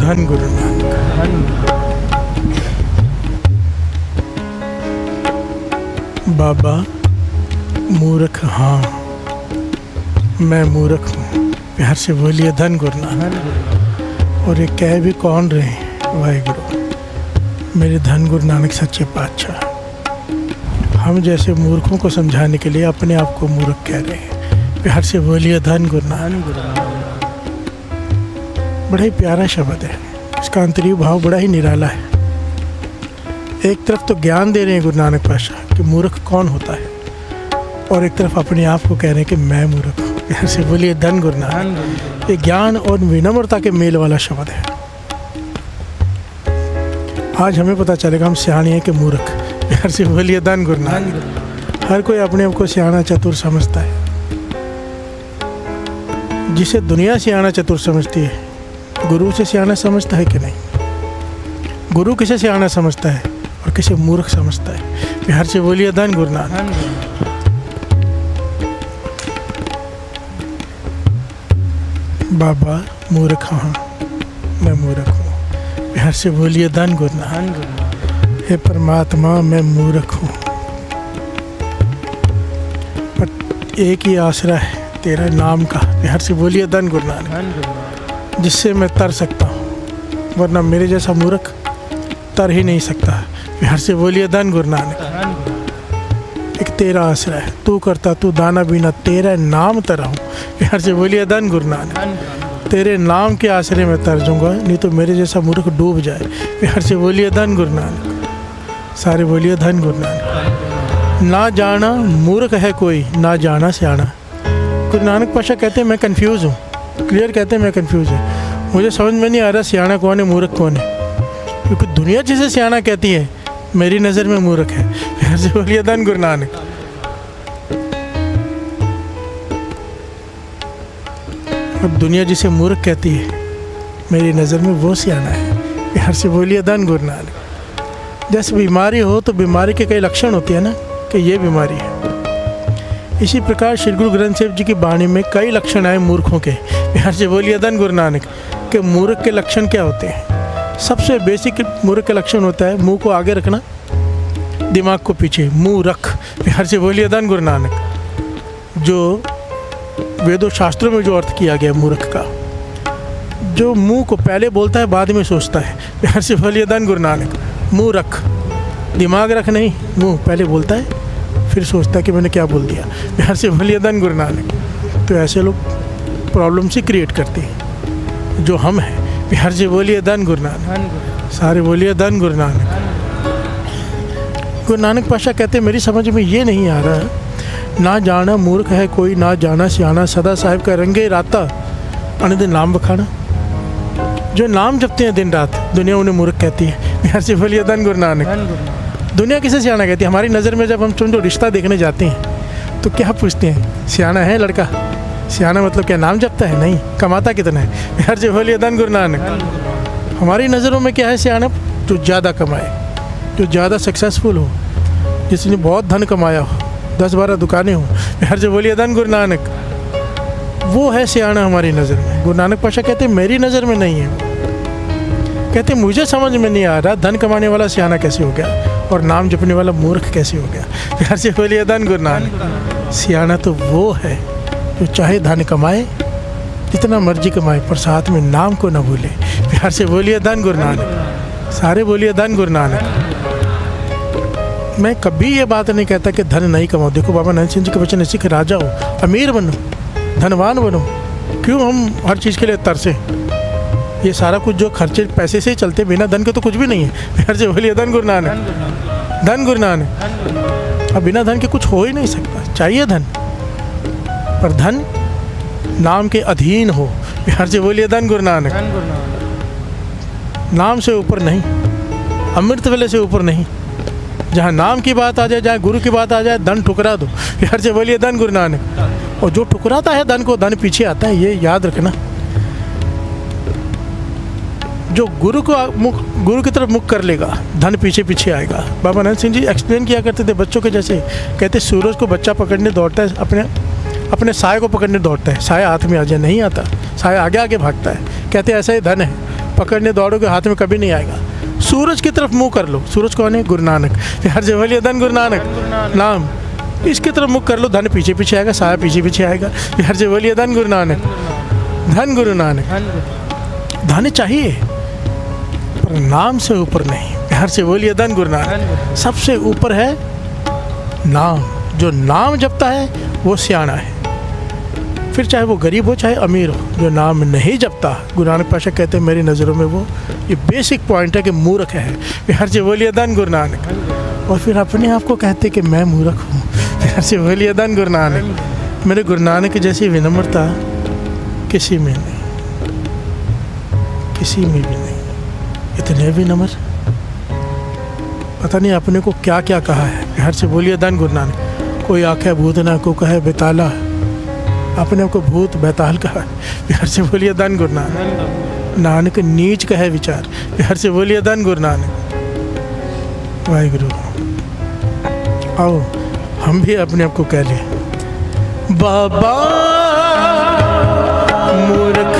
धन गुरु नानक। बाबा मूर्ख, हाँ मैं मूर्ख हूँ। प्यार से बोलिए धन गुरु नानक। और ये कह भी कौन रहे हैं? वाहिगुरु मेरे धन गुरु नानक सच्चे पातशाह। हम जैसे मूर्खों को समझाने के लिए अपने आप को मूर्ख कह रहे हैं। प्यार से बोलिए धन गुरु नानक। बड़ा ही प्यारा शब्द है, इसका आंतरिक भाव बड़ा ही निराला है। एक तरफ तो ज्ञान दे रहे हैं गुरु नानक पातशाह कि मूर्ख कौन होता है, और एक तरफ अपने आप को कह रहे हैं कि मैं मूर्ख हूँ। प्यार से बोलिए धन गुरु नानक। ये ज्ञान और विनम्रता के मेल वाला शब्द है। आज हमें पता चलेगा हम सियाने हैं कि मूर्ख। प्यार से बोलिए धन गुरु नानक। हर कोई अपने आप को सियाना चतुर समझता है। जिसे दुनिया सियाना चतुर समझती है, गुरु से सियाना समझता है कि नहीं? गुरु किसे सियाना समझता है और किसे मूर्ख समझता है? प्यार से बोलिए धन गुरु नानक। बाबा मूर्ख, हाँ मैं मूर्ख हूँ। प्यार से बोलिए धन गुरु नानक। हे परमात्मा मैं मूर्ख हूँ, पर एक ही आसरा है तेरा नाम का। प्यार से बोलिए धन गुरु नानक, जिससे मैं तर सकता हूँ, वरना मेरे जैसा मूर्ख तर ही नहीं सकता। प्यार से बोलिए धन गुरु नानक। एक तेरा आसरा है, तू करता तू दाना बीना, तेरा नाम तरा हूँ। प्यार से बोलिए धन गुरु नानक। तेरे नाम के आसरे में तर जाऊँगा, नहीं तो मेरे जैसा मूर्ख डूब जाए। प्यार से बोलिए धन गुरु नानक। सारे बोलिए धन गुरु नानक। ना जाना मूर्ख है कोई, ना जाना सियाना। गुरु नानक पातशाह कहते हैं मैं कंफ्यूज हूँ, क्लियर कहते हैं मैं कंफ्यूज हूँ। मुझे समझ में नहीं आ रहा सियाना कौन है, मूर्ख कौन है, क्योंकि दुनिया जिसे सियाना कहती है मेरी नज़र में मूर्ख है। प्यार से बोलिए धन गुरु नानक। अब दुनिया जिसे मूर्ख कहती है मेरी नज़र में वो सियाना है। प्यार से बोलिए धन गुरु नानक। जैसे बीमारी हो तो बीमारी के कई लक्षण होते हैं ना, कि ये बीमारी है। इसी प्रकार श्री गुरु ग्रंथ साहिब जी की वाणी में कई लक्षण आए मूर्खों के। प्यार से बोलिए धन गुरु नानक। कि मूर्ख के लक्षण क्या होते हैं? सबसे बेसिक मूर्ख का लक्षण होता है मुंह को आगे रखना, दिमाग को पीछे, मुंह रख। प्यार से बोलिए धन गुरु नानक। जो वेदों शास्त्रों में जो अर्थ किया गया मूर्ख का, जो मुंह को पहले बोलता है बाद में सोचता है। प्यार से बोलिए धन गुरु नानक। मुंह रख, दिमाग रख नहीं, मुंह पहले बोलता है फिर सोचता है कि मैंने क्या बोल दिया। प्यार से बोलिए धन गुरु नानक। तो ऐसे लोग प्रॉब्लम से क्रिएट करते हैं, जो हम हैं। प्यार से बोलिए धन गुरु नानक। सारे बोलिए धन गुरु नानक। गुरु नानक पातशाह कहते हैं मेरी समझ में ये नहीं आ रहा, ना जाना मूर्ख है कोई, ना जाना सियाना, सदा साहिब का रंगे राता अनदिन नाम बखाना। जो नाम जपते हैं दिन रात, दुनिया उन्हें मूर्ख कहती है। प्यार से बोलिए धन गुरु नानक। दुनिया किसे सियाना कहती है? हमारी नज़र में जब हम समझो रिश्ता देखने जाते हैं तो क्या पूछते हैं? सियाना है लड़का? सियाना मतलब क्या नाम जपता है? नहीं। कमाता कितना है? प्यार से बोलिए धन गुरु नानक। हमारी नज़रों में क्या है सियाना? जो ज़्यादा कमाए, जो ज़्यादा सक्सेसफुल हो, जिसने बहुत धन कमाया हो, 10-12 दुकानें हो। प्यार से बोलिए धन गुरु नानक। वो है सियाना हमारी नज़र में। गुरु नानक पातशाह कहते हैं मेरी नज़र में नहीं है। कहते मुझे समझ में नहीं आ रहा धन कमाने वाला सियाना कैसे हो गया और नाम जपने वाला मूर्ख कैसे हो गया। प्यार से बोलिए धन गुरु नानक। सियाना तो वो है जो चाहे धन कमाए, जितना मर्जी कमाए, पर साथ में नाम को न भूले। प्यार से बोलिए धन गुरु नानक। सारे बोलिए धन गुरु नानक। मैं कभी ये बात नहीं कहता कि धन नहीं कमाओ। देखो बाबा नानक सिंह जी के वचन ऐसे कि राजा हो, अमीर बनो, धनवान बनो। क्यों हम हर चीज़ के लिए तरसे? ये सारा कुछ जो खर्चे पैसे से ही चलते, बिना धन के तो कुछ भी नहीं है। प्यार से बोलिए धन गुरु नानक। धन गुरु नानक। अब बिना धन के कुछ हो ही नहीं सकता। चाहिए धन, पर धन नाम के अधीन हो। प्यार से बोलिए धन गुरु नानक। नाम से ऊपर नहीं, अमृत वेले से ऊपर नहीं। जहाँ नाम की बात आ जाए, जहाँ गुरु की बात आ जाए, धन ठुकरा दो। प्यार से बोलिए धन गुरु नानक। और जो ठुकराता है धन को, धन पीछे आता है, ये याद रखना। जो गुरु की तरफ मुख कर लेगा, धन पीछे पीछे आएगा। बाबा नानक सिंह जी एक्सप्लेन किया करते थे बच्चों के जैसे। कहते सूरज को बच्चा पकड़ने दौड़ता है, अपने साए को पकड़ने दौड़ता है, साया हाथ में आ जाए नहीं आता, साया आगे आगे भागता है। कहते ऐसा ही धन है, पकड़ने दौड़ोगे हाथ में कभी नहीं आएगा। सूरज की तरफ मुंह कर लो। सूरज कौन है? गुरु नानक। हर जवलिया धन गुरु नानक नाम। इसकी तरफ मुख कर लो, धन पीछे पीछे आएगा, साया पीछे पीछे आएगा। हर जवलिया धन गुरु नानक, धन गुरु नानक। धन चाहिए पर नाम से ऊपर नहीं। हर से बोलिए धन गुरु नानक। सबसे ऊपर है नाम। जो नाम जपता है वो सियाना है, फिर चाहे वो गरीब हो चाहे अमीर हो। जो नाम नहीं जपता, गुरु नानक पातशाह कहते हैं मेरी नज़रों में वो ये बेसिक पॉइंट है कि मूर्ख है। हर से बोलिए धन गुरु नानक। और फिर अपने आप को कहते कि मैं मूर्ख हूँ। हर से बोलिए धन गुरु नानक। मेरे गुरु नानक जैसी विनम्रता किसी में नहीं, किसी में भी नहीं। इतने विनम्र, पता नहीं अपने को क्या क्या कहा है। हर से बोलिए धन गुरु नानक। कोई आखे भूत ना, को कहे बेताला, अपने को भूत बैताल कहा। हर से बोलिए धन गुरु नानक। नानक नीच कहे विचार। हर से बोलिए धन गुरु नानक। वाहिगुरु। आओ हम भी अपने आप को कह लें, बाबा मूर्ख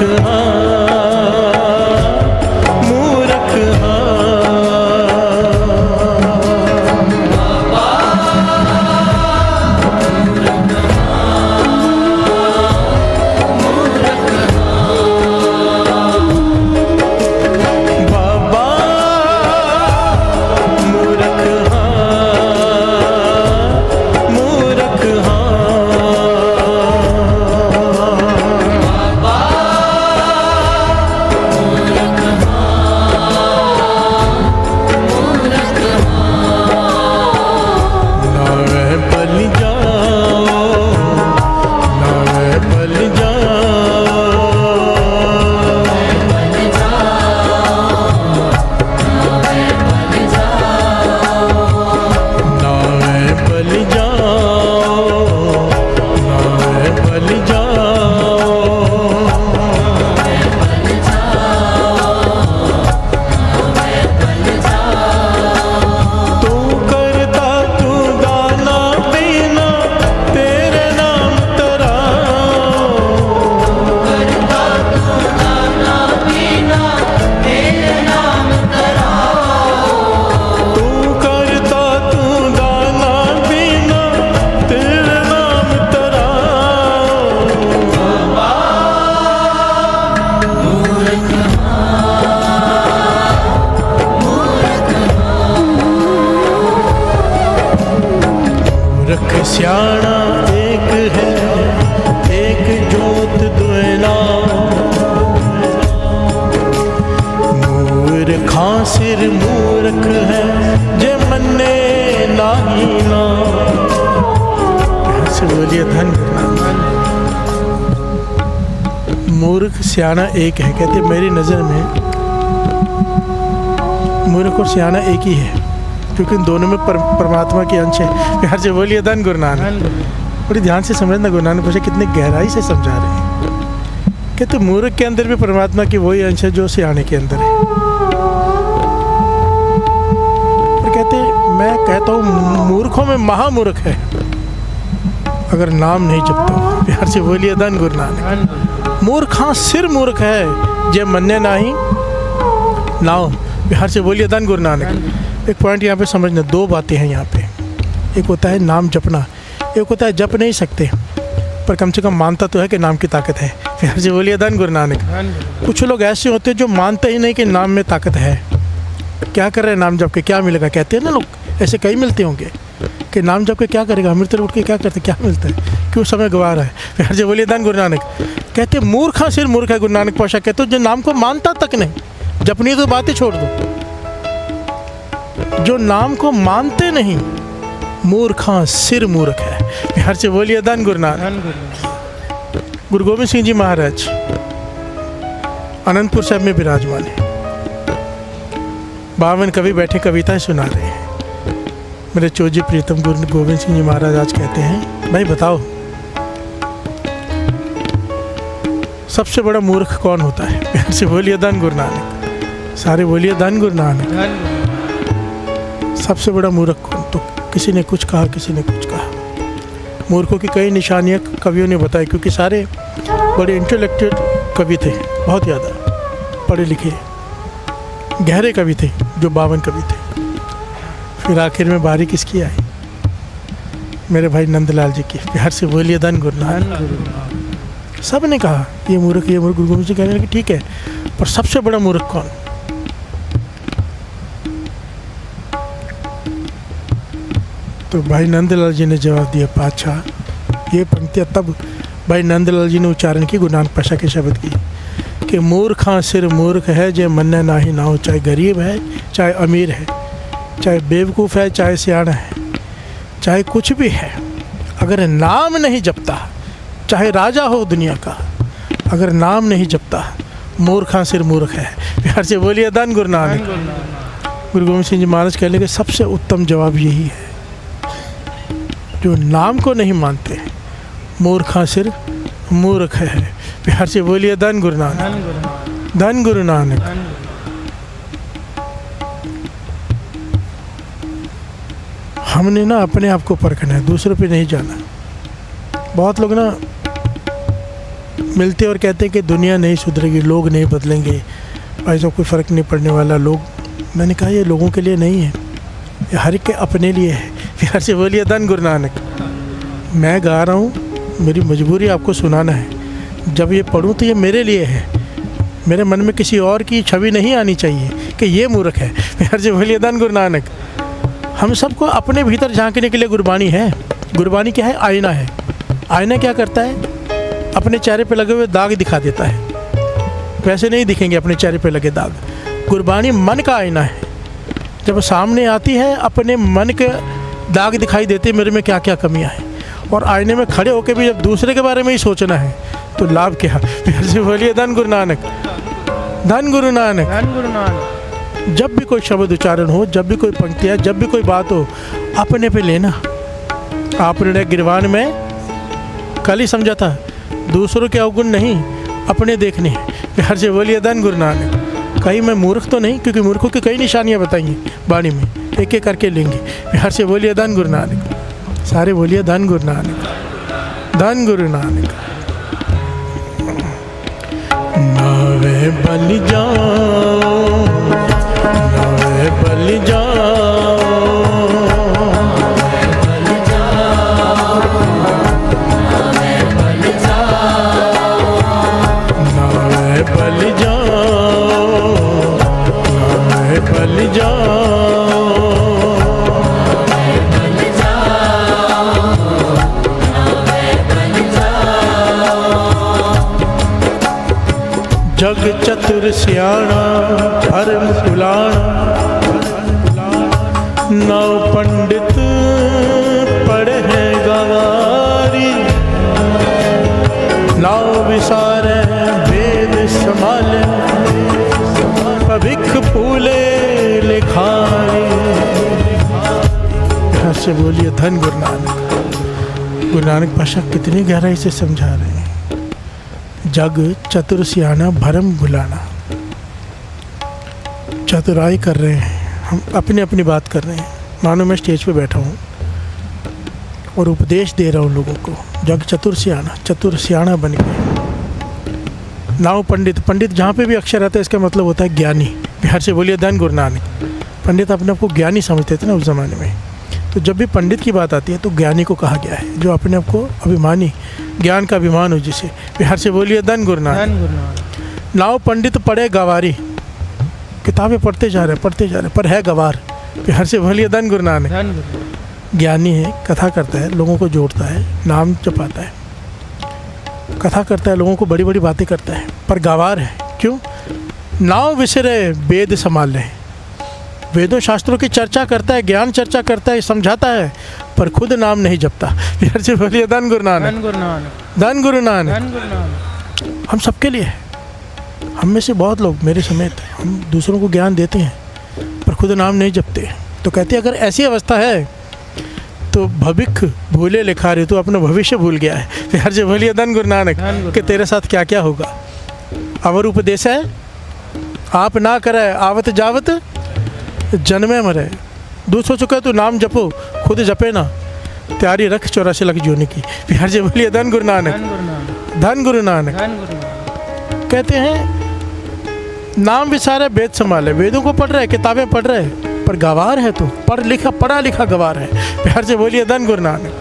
मूर्ख सियाना एक है, एक जोत दुएला। मूर्खा सिर मूर्ख है, जे मन्ने नाही ना। से बोलिए धन। मूर्ख सियाना एक है। कहते मेरी नज़र में मूर्ख और सियाना एक ही है, क्योंकि इन दोनों में परमात्मा की अंश है। हर से बोलिए धन गुरु नानक। बड़ी ध्यान से समझना, गुरु नानक पातशाह कितनी गहराई से समझा रहे हैं। कहते मूर्ख के अंदर भी परमात्मा की वही अंश है जो सियाने के अंदर है। और कहते मैं कहता हूँ मूर्खों में महामूर्ख है अगर नाम नहीं जपता हो। प्यार से बोलिए धन गुरु नानक। मूर्खा सिर मूर्ख है, जे मन्ने नाही नाओ। प्यार से बोलिए धन गुरु नानक। एक पॉइंट यहाँ पे समझना, दो बातें हैं यहाँ पे। एक होता है नाम जपना, एक होता है जप नहीं सकते पर कम से कम मानता तो है कि नाम की ताकत है। फिर से बोलिए धन गुरु नानक। कुछ लोग ऐसे होते हैं जो मानते ही नहीं कि नाम में ताकत है। क्या कर रहे हैं नाम जप के, क्या मिलेगा? कहते हैं ना लोग, ऐसे कई मिलते होंगे कि नाम जप के क्या करेगा, अमृत उठ के क्या करते, क्या मिलता है, क्यों समय गंवा रहा है। फिर से बोलिए धन गुरु नानक। कहते मूर्खा सिर मूर्ख है। गुरु नानक पातशाह कहते जो नाम को मानता तक नहीं, जपनी तो बातें छोड़ दो, जो नाम को मानते नहीं, मूर्खा सिर मूर्ख है। बिहार से बोलिए धन गुरु नानक। गुरु गोविंद सिंह जी महाराज अनंतपुर साहब में विराजमान है। 52 कवि बैठे कविताएं सुना रहे हैं। मेरे चोजी प्रीतम गुरु गोविंद सिंह जी महाराज आज कहते हैं, भाई बताओ सबसे बड़ा मूर्ख कौन होता है? बिहार से बोलिए धन गुरु नानक। सारे बोलिए धन गुरु नानक। सबसे बड़ा मूर्ख कौन? तो किसी ने कुछ कहा, किसी ने कुछ कहा। मूर्खों की कई निशानियाँ कवियों ने बताई, क्योंकि सारे बड़े इंटेलेक्चुअल कवि थे, बहुत ज़्यादा पढ़े लिखे, गहरे कवि थे, जो 52 कवि थे। फिर आखिर में बारी किसकी आई? मेरे भाई नंदलाल जी की। प्यार से बोलिए धन गुरु नानक। सब ने कहा ये मूर्ख, ये मूर्ख। गुरु गोविंद सिंह कहने लगे ठीक है, पर सबसे बड़ा मूर्ख कौन? तो भाई नंदलाल जी ने जवाब दिया, पातशाह ये पंक्तियाँ तब भाई नंदलाल जी ने उच्चारण की गुरु नानक पातशाह के शब्द की कि मूर्खा सिर मूर्ख है जे मन नाही नाव। चाहे गरीब है, चाहे अमीर है, चाहे बेवकूफ़ है, चाहे सियाना है, चाहे कुछ भी है, अगर नाम नहीं जपता, चाहे राजा हो दुनिया का, अगर नाम नहीं जपता, मूर्खा सिर मूर्ख है। प्यार से बोलिए धन गुरु नानक। गुरु गोविंद सिंह जी महाराज कहने के सबसे उत्तम जवाब यही है, जो नाम को नहीं मानते, मूर्खा सिर मूर्ख है। प्यार से बोलिए धन गुरु नानक, धन गुरु नानक। हमने ना अपने आप को परखना है, दूसरों पे नहीं जाना। बहुत लोग ना मिलते और कहते हैं कि दुनिया नहीं सुधरेगी, लोग नहीं बदलेंगे, ऐसा कोई फ़र्क नहीं पड़ने वाला। लोग, मैंने कहा ये लोगों के लिए नहीं है, ये हर एक के अपने लिए है। प्यार से बोलिए धन गुरु नानक। मैं गा रहा हूँ, मेरी मजबूरी आपको सुनाना है। जब ये पढ़ूँ तो ये मेरे लिए है, मेरे मन में किसी और की छवि नहीं आनी चाहिए कि ये मूर्ख है। प्यार से बोलिए धन गुरु नानक। हम सबको अपने भीतर झांकने के लिए गुरबानी है। गुरबानी क्या है? आईना है। आईना क्या करता है? अपने चेहरे पे लगे हुए दाग दिखा देता है, वैसे नहीं दिखेंगे अपने चेहरे पे लगे दाग। गुरबानी मन का आईना है। जब सामने आती है, अपने मन के दाग दिखाई देते मेरे में क्या क्या कमियां हैं। और आईने में खड़े होकर भी जब दूसरे के बारे में ही सोचना है तो लाभ क्या? प्यार से बोलिए धन गुरु नानक, धन गुरु नानक, धन गुरु नानक। जब भी कोई शब्द उच्चारण हो, जब भी कोई पंक्तियाँ, जब भी कोई बात हो, अपने पे लेना। आपने गिरवान में कल ही समझा था, दूसरों के अवगुण नहीं, अपने देखने हैं। प्यार से बोलिए धन गुरु नानक। कहीं मैं मूर्ख तो नहीं, क्योंकि मूर्खों की कई निशानियाँ बताइए वाणी में, एक एक करके लेंगे। प्यार से बोलिए धन गुरु नानक। सारे बोलिए धन गुरु नानक, धन गुरु नानक। नावे बलि जाओ, नावे बलि जाओ, नावे बलि जाओ, नावे बलि जाओ। जग चतुर सियाणा धर्म कुलाणा, नौ पंडित पढ़े हैं गवारी, नौ विसारे वेद संभाले, पभिख फूले लिखारी। यहाँ से बोलिए धन गुरु नानक। गुरु नानक पातशाह कितनी गहराई से समझा रहे हैं। जग चतुर सियाना भरम भुलाना। चतुराई कर रहे हैं, हम अपनी अपनी बात कर रहे हैं। मानो मैं स्टेज पे बैठा हूँ और उपदेश दे रहा हूँ लोगों को। जग चतुर सियाना बन गए। नाव पंडित, पंडित जहाँ पे भी अक्षर आता है इसका मतलब होता है ज्ञानी। प्यार से बोलिए धन गुरु नानक। पंडित अपने आप को ज्ञानी समझते थे ना उस ज़माने में। तो जब भी पंडित की बात आती है तो ज्ञानी को कहा गया है, जो अपने आप को अभिमानी, ज्ञान का अभिमान हो जिसे। प्यार से बोलिए धन गुरु नानक। नाव पंडित पढ़े गवारी, किताबें पढ़ते जा रहे पर है गवार। प्यार से बोलिए धन गुरु नानक। ज्ञानी है, कथा करता है, लोगों को जोड़ता है, नाम जपाता है, कथा करता है, लोगों को बड़ी बड़ी बातें करता है, पर गवार है। क्यों? नाव विसरे वेद संभाल रहे, वेदों शास्त्रों की चर्चा करता है, ज्ञान चर्चा करता है, समझाता है, पर खुद नाम नहीं जपता। प्यार से बोलिए धन गुरु नानक, धन गुरु नानक। हम सबके लिए है। हम में से बहुत लोग, मेरे समेत, हम दूसरों को ज्ञान देते हैं पर खुद नाम नहीं जपते। तो कहते हैं अगर ऐसी अवस्था है तो भविख भूले लिखा रहे, तो अपना भविष्य भूल गया है। प्यार से बोलिए धन गुरु नानक कि तेरे साथ क्या क्या होगा। अवर उपदेश है आप ना करे, आवत जावत जन्मे मरे। दूसरों चुका तो नाम जपो, खुद जपे ना, तैयारी रख 84 लाख जोने की। प्यार से बोलिए धन गुरु नानक, धन गुरु नानक। कहते हैं नाम भी सारे वेद संभाले, वेदों को पढ़ रहे, किताबें पढ़ रहे, पर गवार है तू, पढ़ा लिखा गवार है। प्यार से बोलिए धन गुरु नानक,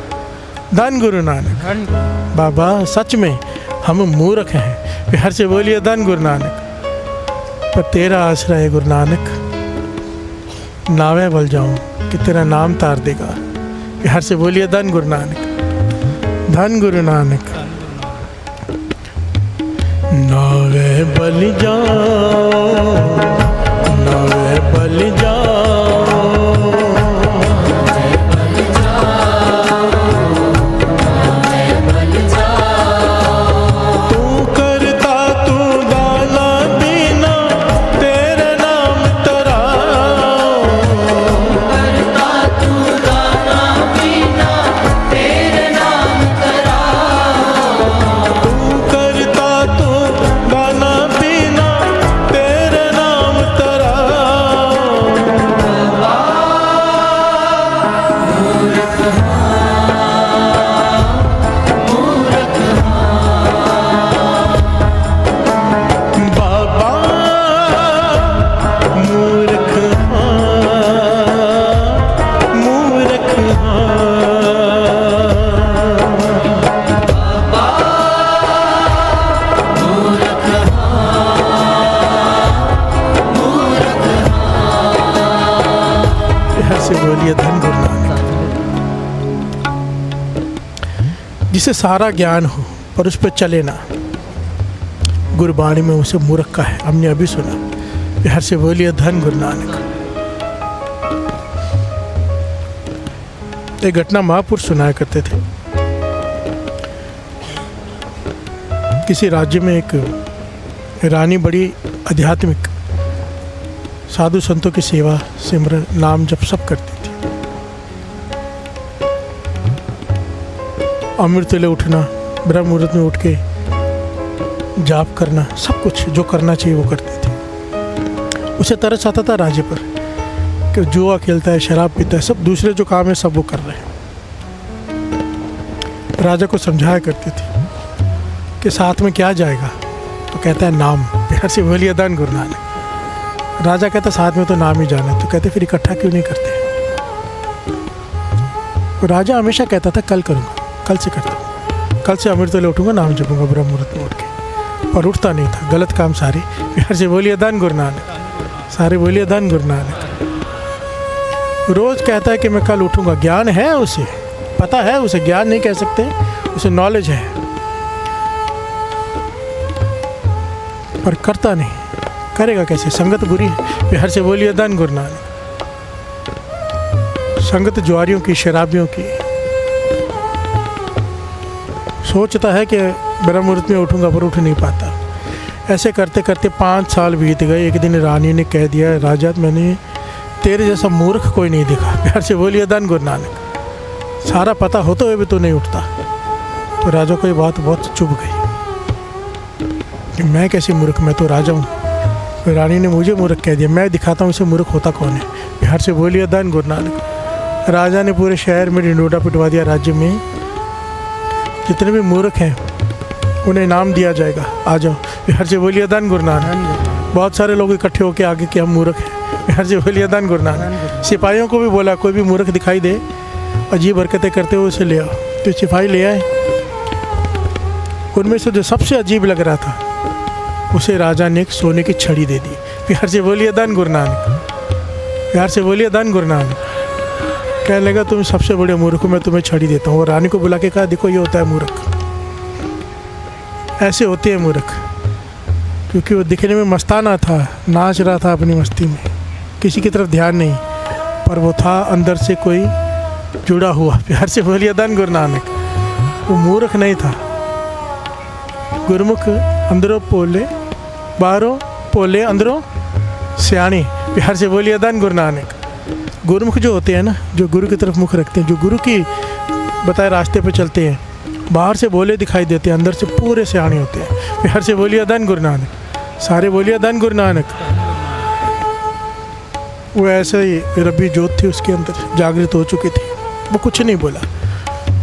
धन गुरु नानक। बाबा सच में हम मूर्ख हैं, प्यार से बोलिए धन गुरु नानक। पर तेरा आसरा है गुरु नानक, नावे बल जाऊं कि तेरा नाम तार देगा। प्यार से बोलिए धन गुरु नानक, धन गुरु नानक। नावे बल जाऊं, नावे बल बोलिए धन गुरु नानक। जिसे सारा ज्ञान हो पर उस पर चले ना, गुरबाणी में उसे मूर्ख का है, हमने अभी सुना। प्यार से बोलिए धन गुरु नानक। एक घटना महापुरुष सुनाया करते थे। किसी राज्य में एक रानी बड़ी आध्यात्मिक, साधु संतों की सेवा, सिमरन, नाम जप सब करती थी। अमृत वेले उठना, ब्रह्म मुहूर्त में उठ के जाप करना, सब कुछ जो करना चाहिए वो करती थी। उसे तरस आता था राज्य पर कि जुआ खेलता है, शराब पीता है, सब दूसरे जो काम है सब वो कर रहे हैं। राजा को समझाया करती थी कि साथ में क्या जाएगा, तो कहता है नाम। प्यार से बोलिए धन गुरु नानक। राजा कहता साथ में तो नाम ही जाना, तो कहते फिर इकट्ठा क्यों नहीं करते। तो राजा हमेशा कहता था कल करूँगा, कल से करता हूँ, कल से अमृत वेले उठूँगा, नाम जपूँगा ब्रह्म मुहूर्त में उठ के। पर उठता नहीं था, गलत काम सारे। प्यार से बोलिए धन गुरु नानक, सारे बोलिए धन गुरु नानक। रोज़ कहता है कि मैं कल उठूँगा, ज्ञान है उसे, पता है उसे, ज्ञान नहीं कह सकते, उसे नॉलेज है, पर करता नहीं। करेगा कैसे, संगत बुरी है। प्यार से बोलिए धन गुरु नानक। संगत जुआरियों की, शराबियों की। सोचता है कि ब्रह्म मुहूर्त में उठूंगा पर उठ नहीं पाता। ऐसे करते करते 5 साल बीत गए। एक दिन रानी ने कह दिया, राजा मैंने तेरे जैसा मूर्ख कोई नहीं देखा। प्यार से बोलिए धन गुरु नानक। सारा पता होते हुए भी तो नहीं उठता। तो राजा को ये बात बहुत चुभ गई कि मैं कैसे मूर्ख, मैं तो राजा हूँ। तो रानी ने मुझे मूर्ख कह दिया, मैं दिखाता हूँ इसे मूर्ख होता कौन है। प्यार से बोलिए धन गुरु नानक। राजा ने पूरे शहर में ढिंढोरा पिटवा दिया। राज्य में जितने भी मूर्ख हैं उन्हें इनाम दिया जाएगा, आ जाओ। प्यार से बोलिए धन गुरु नानक। बहुत सारे लोग इकट्ठे होकर आगे कि हम मूर्ख हैं। प्यार से बोलिए धन गुरु नानक। सिपाहियों को भी बोला कोई भी मूर्ख दिखाई दे, अजीब हरकतें करते हुए उसे ले आओ। तो सिपाही ले आए। उनमें से जो सबसे अजीब लग रहा था उसे राजा ने एक सोने की छड़ी दे दी। प्यार से बोलिए धन गुरु नानक। प्यार से बोलिए धन गुरु नानक। कहने लगा तुम सबसे बड़े मूर्ख हो, मैं तुम्हें छड़ी देता हूँ। और रानी को बुला के कहा देखो ये होता है मूर्ख, ऐसे होते हैं मूर्ख। क्योंकि वो दिखने में मस्ताना था, नाच रहा था अपनी मस्ती में, किसी की तरफ ध्यान नहीं, पर वो था अंदर से कोई जुड़ा हुआ। प्यार से बोलिए धन गुरु नानक। वो मूर्ख नहीं था। गुरुमुख अंदरों पोले, बाहरों पोले, अंदरों सियाणी। प्यार से बोलिए धन गुरु नानक। गुरुमुख जो होते हैं ना, जो गुरु की तरफ मुख रखते हैं, जो गुरु की बताए रास्ते पे चलते हैं, बाहर से बोले दिखाई देते हैं, अंदर से पूरे सियाणे होते हैं। प्यार से बोलिए धन गुरु नानक। सारे बोलिए धन गुरु नानक। वो ऐसे ही रब्बी जोत थी उसके अंदर, जागृत हो चुकी थी। वो कुछ नहीं बोला।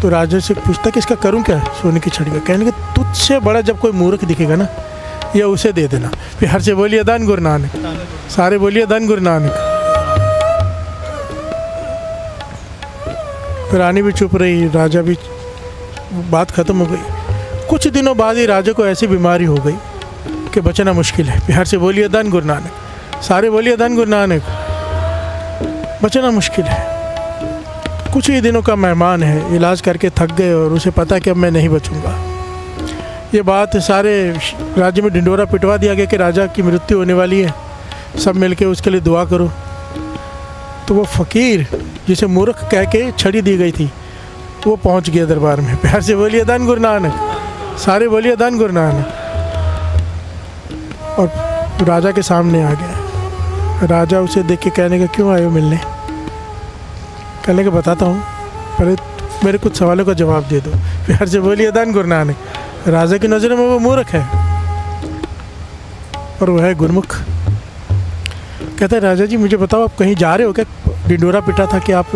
तो राजा से पूछता कि इसका करूं क्या, सोने की छड़ी का। कहने के तुझसे बड़ा जब कोई मूर्ख दिखेगा ना, ये उसे दे देना। प्यार से बोलिए धन गुरु नानक, सारे बोलिए धन गुरु नानक। रानी भी चुप रही, राजा भी, बात ख़त्म हो गई। कुछ दिनों बाद ही राजा को ऐसी बीमारी हो गई कि बचना मुश्किल है। प्यार से बोलिए धन गुरु नानक, सारे बोलिए धन गुरु नानक। बचना मुश्किल है, कुछ ही दिनों का मेहमान है, इलाज करके थक गए और उसे पता कि अब मैं नहीं बचूंगा। ये बात सारे राज्य में ढिंडोरा पिटवा दिया गया कि राजा की मृत्यु होने वाली है, सब मिलके उसके लिए दुआ करो। तो वो फ़कीर जिसे मूर्ख कह के छड़ी दी गई थी, वो पहुंच गया दरबार में। प्यार से बोलिए धन गुरु नानक, सारे बोलिए धन गुरु नानक। और राजा के सामने आ गया। राजा उसे देख के कहने का, क्यों आए हो मिलने? कहने का, बताता हूँ, पहले मेरे कुछ सवालों का जवाब दे दो। प्यार से बोलिए धन गुरु नानक। राजा की नज़र में वो मूर्ख है और वह है गुरमुख। कहता है, राजा जी मुझे बताओ, आप कहीं जा रहे हो क्या? ढिंडोरा पिटा था कि आप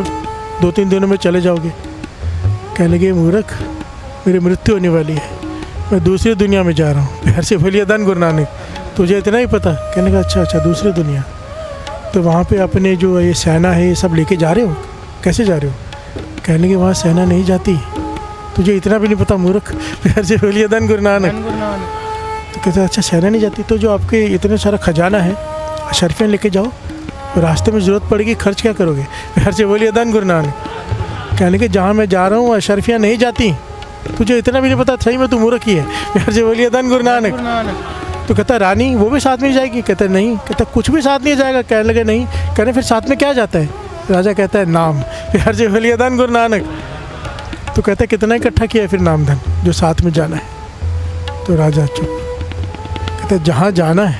2-3 दिनों में चले जाओगे। कहने लगे, मूर्ख, मेरी मृत्यु होने वाली है, मैं दूसरी दुनिया में जा रहा हूँ। प्यार से बोलिए धन गुरु नानक, तुझे इतना ही पता? कहने का, अच्छा, दूसरी दुनिया। तो वहाँ पे अपने जो ये सेना है ये सब लेके जा रहे हो? कैसे जा रहे हो? कहने के, वहाँ सेना नहीं जाती, तुझे इतना भी नहीं पता मूर्ख। प्यार से बोलिए धन गुरु नानक। तो कहते, अच्छा सेना नहीं जाती, तो जो आपके इतने सारा खजाना है अशरफियाँ लेके जाओ, रास्ते में ज़रूरत पड़ेगी, खर्च क्या करोगे? प्यार से बोलिए धन गुरु नानक। कहने के, जहाँ मैं जा रहा हूँ अशरफियाँ नहीं जाती, तुझे इतना भी नहीं पता? सही में तू मूर्ख ही है। प्यार से बोलिए धन गुरु नानक। तो कहता, रानी वो भी साथ में जाएगी? कहता, नहीं। कहता, कुछ भी साथ नहीं जाएगा? कहने लगे, नहीं। कहने, फिर साथ में क्या जाता है? राजा कहता है, नाम। प्यार से बोलिए धन गुरु नानक। तो कहता है, कितना इकट्ठा किया है फिर नाम धन जो साथ में जाना है? तो राजा चुप। कहता है, जहाँ जाना है,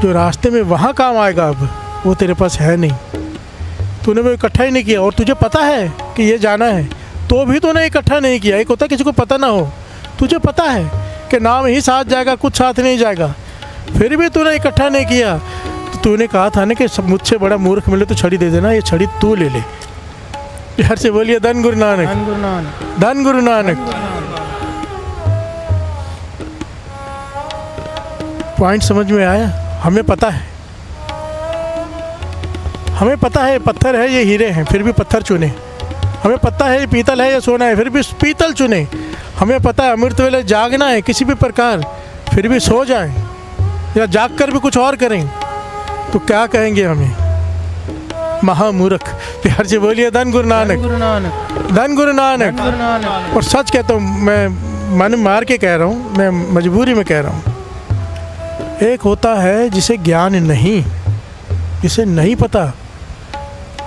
जो रास्ते में वहाँ काम आएगा, अब वो तेरे पास है नहीं, तूने वो इकट्ठा ही नहीं किया। और तुझे पता है कि ये जाना है, तो भी तूने इकट्ठा नहीं किया। एक होता है किसी को पता ना हो, तुझे पता है कि नाम ही साथ जाएगा, कुछ साथ नहीं जाएगा, फिर भी तूने इकट्ठा नहीं किया। तो तूने कहा था ना कि सब मुझसे बड़ा मूर्ख मिले तो छड़ी दे देना, ये छड़ी तू ले ले। प्यार से बोलिए धन गुरु नानक, धन गुरु नानक। पॉइंट समझ में आया? हमें पता है, हमें पता है पत्थर है ये हीरे हैं, फिर भी पत्थर चुने। हमें पता है ये पीतल है ये सोना है, फिर भी पीतल चुने। हमें पता है अमृत वेले जागना है किसी भी प्रकार, फिर भी सो जाएं या जाग कर भी कुछ और करें तो क्या कहेंगे हमें? महामूर्ख। प्यार से बोलिए धन गुरु नानक, धन गुरु नानक। और सच कहता हूँ, मैं मन मार के कह रहा हूँ, मैं मजबूरी में कह रहा हूँ। एक होता है जिसे ज्ञान नहीं, जिसे नहीं पता।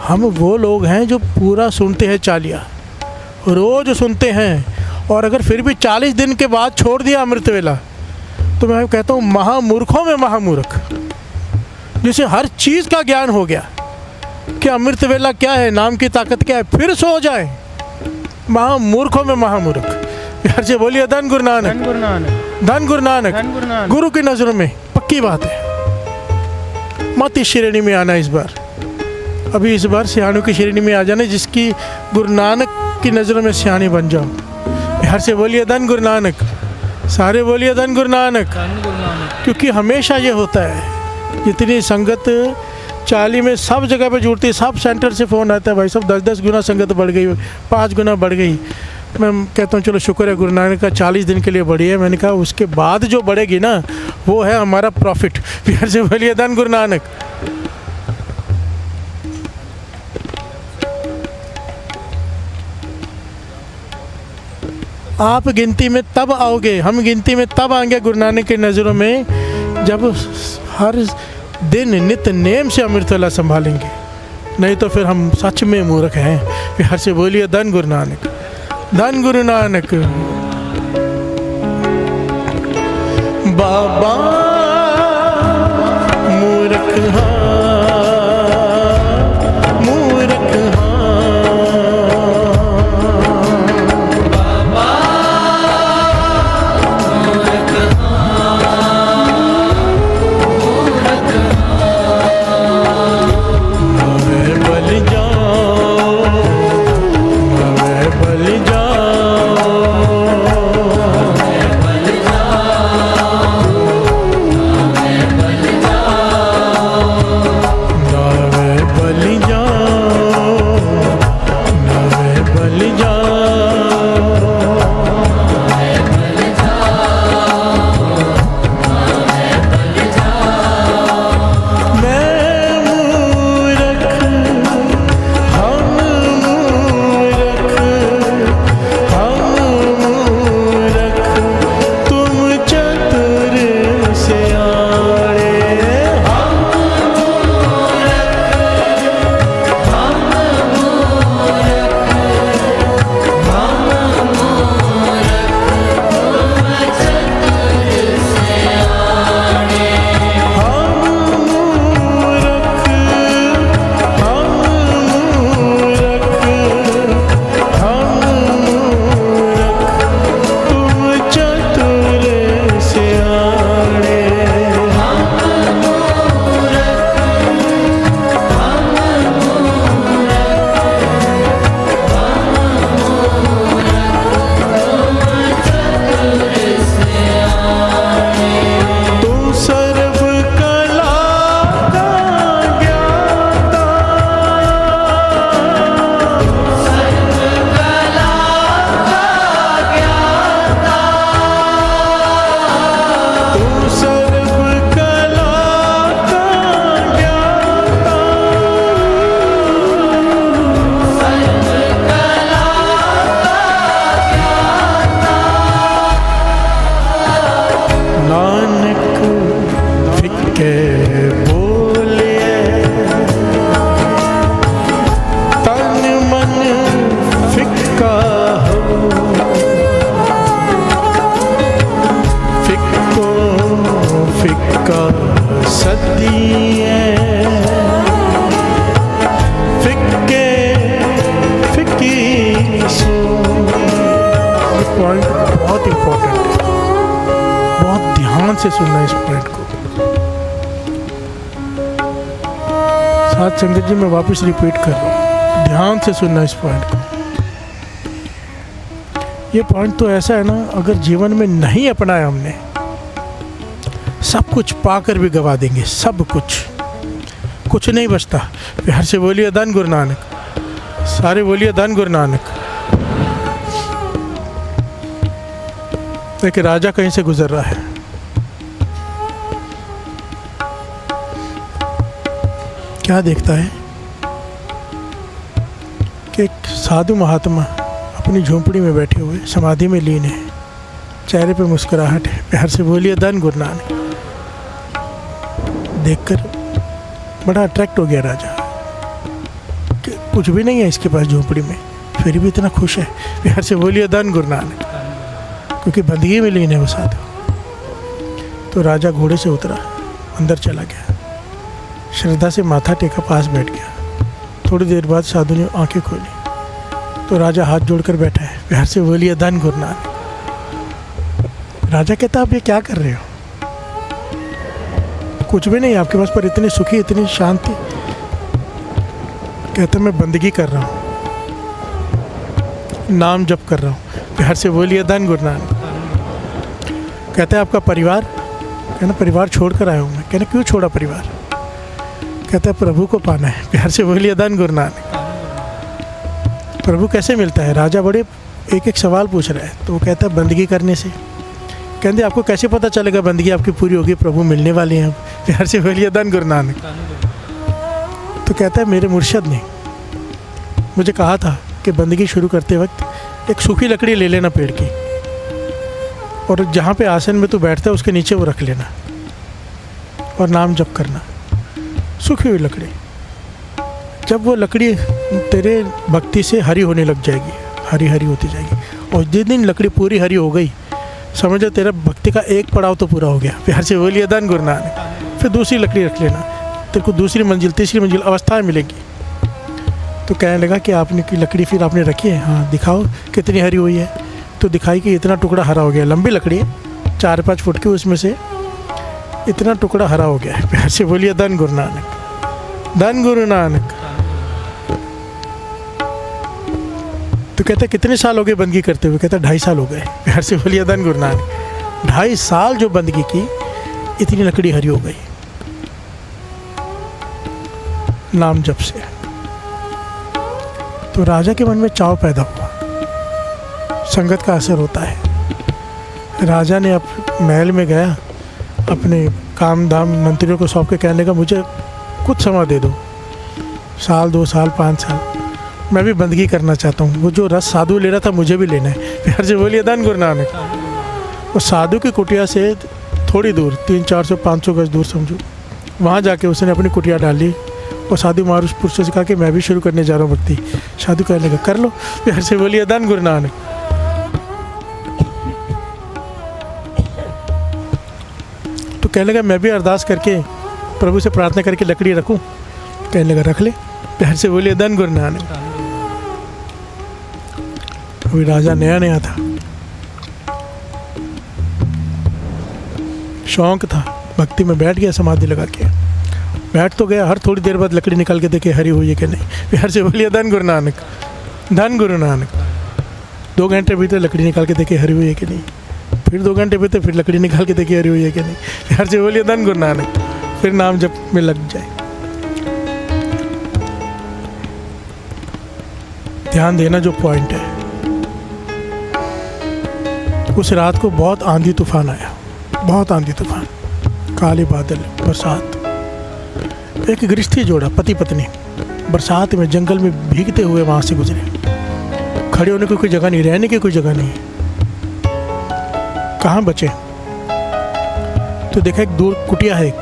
हम वो लोग हैं जो पूरा सुनते हैं चालिया, रोज़ सुनते हैं, और अगर फिर भी 40 दिन के बाद छोड़ दिया अमृत वेला, तो मैं कहता हूँ महामूर्खों में महामूर्ख, जिसे हर चीज़ का ज्ञान हो गया कि अमृत वेला क्या है, नाम की ताकत क्या है, फिर सो जाए। महामूर्खों में महामूर्ख। प्यार से बोलिए धन गुरु नानक, धन गुरु नानक। गुरु की नज़रों में पक्की बात है, मत इस श्रेणी में आना इस बार। अभी इस बार सियाणों की श्रेणी में आ जाना, जिसकी गुरु नानक की नज़रों में सियाणी बन जाओ। प्यार से बोलिए धन गुरु नानक, सारे बोलिए धन गुरु नानक। क्योंकि हमेशा ये होता है, जितनी संगत चाली में सब जगह पे जुड़ती है, सब सेंटर से फ़ोन आता है, भाई सब 10-10 गुना संगत बढ़ गई, 5 गुना बढ़ गई। मैं कहता हूँ चलो शुक्र है गुरु नानक का 40 दिन के लिए बढ़ी है। मैंने कहा उसके बाद जो बढ़ेगी ना, वो है हमारा प्रॉफिट। प्यार से बोलिए धन गुरु नानक। आप गिनती में तब आओगे, हम गिनती में तब आएंगे गुरु नानक की नज़रों में, जब हर दिन नित्य नेम से अमृत वेला संभालेंगे। नहीं तो फिर हम सच में मूर्ख हैं। प्यार से बोलिए धन गुरु नानक, धन गुरु नानक। बाबा मूर्ख मूर्ख का सदिए फिक्के फिक्की सो। पॉइंट बहुत इम्पोर्टेंट है, बहुत ध्यान से सुनना इस पॉइंट को। साथ संगत जी मैं वापस रिपीट कर रहा हूँ, ध्यान से सुनना इस पॉइंट को। ये पॉइंट तो ऐसा है ना, अगर जीवन में नहीं अपनाया हमने, सब कुछ पाकर भी गवा देंगे, सब कुछ नहीं बचता। प्यार से बोलिए धन गुरु नानक, सारे बोलिए धन गुरु नानक। एक राजा कहीं से गुजर रहा है, क्या देखता है कि एक साधु महात्मा अपनी झोंपड़ी में बैठे हुए समाधि में लीन है, चेहरे पे मुस्कुराहट है। प्यार से बोलिए धन गुरु नानक। देखकर बड़ा अट्रैक्ट हो गया राजा कि कुछ भी नहीं है इसके पास झोंपड़ी में, फिर भी इतना खुश है। प्यार से बोलिए धन गुरु नानक, क्योंकि बंदगी में लीन है वो साधु। तो राजा घोड़े से उतरा, अंदर चला गया, श्रद्धा से माथा टेका, पास बैठ गया। थोड़ी देर बाद साधु ने आंखें खोली तो राजा हाथ जोड़कर बैठा है। प्यार से बोलिए धन गुरु नानक। राजा कहता आप ये क्या कर रहे हो, कुछ भी नहीं आपके पास, पर इतनी सुखी, इतनी शांति। कहता मैं बंदगी कर रहा हूँ, नाम जप कर रहा हूँ। प्यार से बोलिए धन गुरु नानक। कहता है आपका परिवार, कहना परिवार छोड़कर आया हूँ मैं। कहना क्यों छोड़ा परिवार, कहता है प्रभु को पाना है। प्यार से बोलिए धन गुरु नानक। प्रभु कैसे मिलता है, राजा बड़े एक सवाल पूछ रहा है। तो वो कहता है बंदगी करने से। कहते आपको कैसे पता चलेगा बंदगी आपकी पूरी होगी, प्रभु मिलने वाले हैं अब। प्यार से बोलिए धन गुरु नानक। तो कहता है मेरे मुर्शद ने मुझे कहा था कि बंदगी शुरू करते वक्त एक सूखी लकड़ी ले लेना पेड़ की, और जहाँ पे आसन में तू बैठता है उसके नीचे वो रख लेना और नाम जप करना, सूखी हुई लकड़ी। जब वो लकड़ी तेरे भक्ति से हरी होने लग जाएगी, हरी हरी होती जाएगी, और जिस दिन लकड़ी पूरी हरी हो गई, समझो तेरा भक्ति का एक पड़ाव तो पूरा हो गया। प्यार से बोलिए धन गुरु नानक। फिर दूसरी लकड़ी रख लेना, तेरे को दूसरी मंजिल, तीसरी मंजिल अवस्थाएं मिलेगी। तो कहने लगा कि आपने की लकड़ी फिर आपने रखी है, हाँ दिखाओ कितनी हरी हुई है। तो दिखाई कि इतना टुकड़ा हरा हो गया, लंबी लकड़ी है 4-5 फुट की, उसमें से इतना टुकड़ा हरा हो गया है। प्यार से बोलिए धन गुरु नानक, धन गुरु नानक। तो कहते कितने साल हो गए बंदगी करते हुए, कहता 2.5 साल हो गए। प्यार से बोलिए धन गुरु नानक। 2.5 साल जो बंदगी की, इतनी लकड़ी हरी हो गई नाम जप से। तो राजा के मन में चाव पैदा हुआ, संगत का असर होता है। राजा ने अब महल में गया, अपने काम धाम मंत्रियों को सौंप के कहने लगा मुझे कुछ समय दे दो, 1 साल 2 साल 5 साल, मैं भी बंदगी करना चाहता हूँ। वो जो रस साधु ले रहा था मुझे भी लेना है। प्यार से बोलिए धन गुरु नानक। वो साधु की कुटिया से थोड़ी दूर 300-400-500 गज दूर समझो, वहाँ जाके उसने अपनी कुटिया डाली और साधु महापुरुष पुरुषों से कहा कि मैं भी शुरू करने जा रहा हूँ भक्ति। साधु कहने लगा कर लो। प्यार से बोलिए धन गुरु नानक। तो कहने लगा मैं भी अरदास करके प्रभु से प्रार्थना करके लकड़ी रखूँ। कहने लगा रख ले। प्यार से बोलिए धन गुरु नानक। अभी राजा नया नया था, शौक था, भक्ति में बैठ गया, समाधि लगा के बैठ तो गया। हर थोड़ी देर बाद लकड़ी निकाल के देखे हरी हुई है कि नहीं। प्यार से बोलिए धन गुरु नानक, धन गुरु नानक। 2 घंटे बीते, लकड़ी निकाल के देखे हरी हुई है कि नहीं। फिर 2 घंटे बीते, फिर लकड़ी निकाल के देखे हरी हुई है कि नहीं। प्यार से बोलिए धन गुरु नानक। फिर नाम जप में लग जाए। ध्यान देना जो पॉइंट है। उस रात को बहुत आंधी तूफान आया, बहुत आंधी तूफान, काले बादल, बरसात। एक गृहस्थी जोड़ा, पति पत्नी, बरसात में जंगल में भीगते हुए वहाँ से गुजरे। खड़े होने की कोई जगह नहीं, रहने की कोई जगह नहीं, कहाँ बचे। तो देखा एक दूर कुटिया है एक,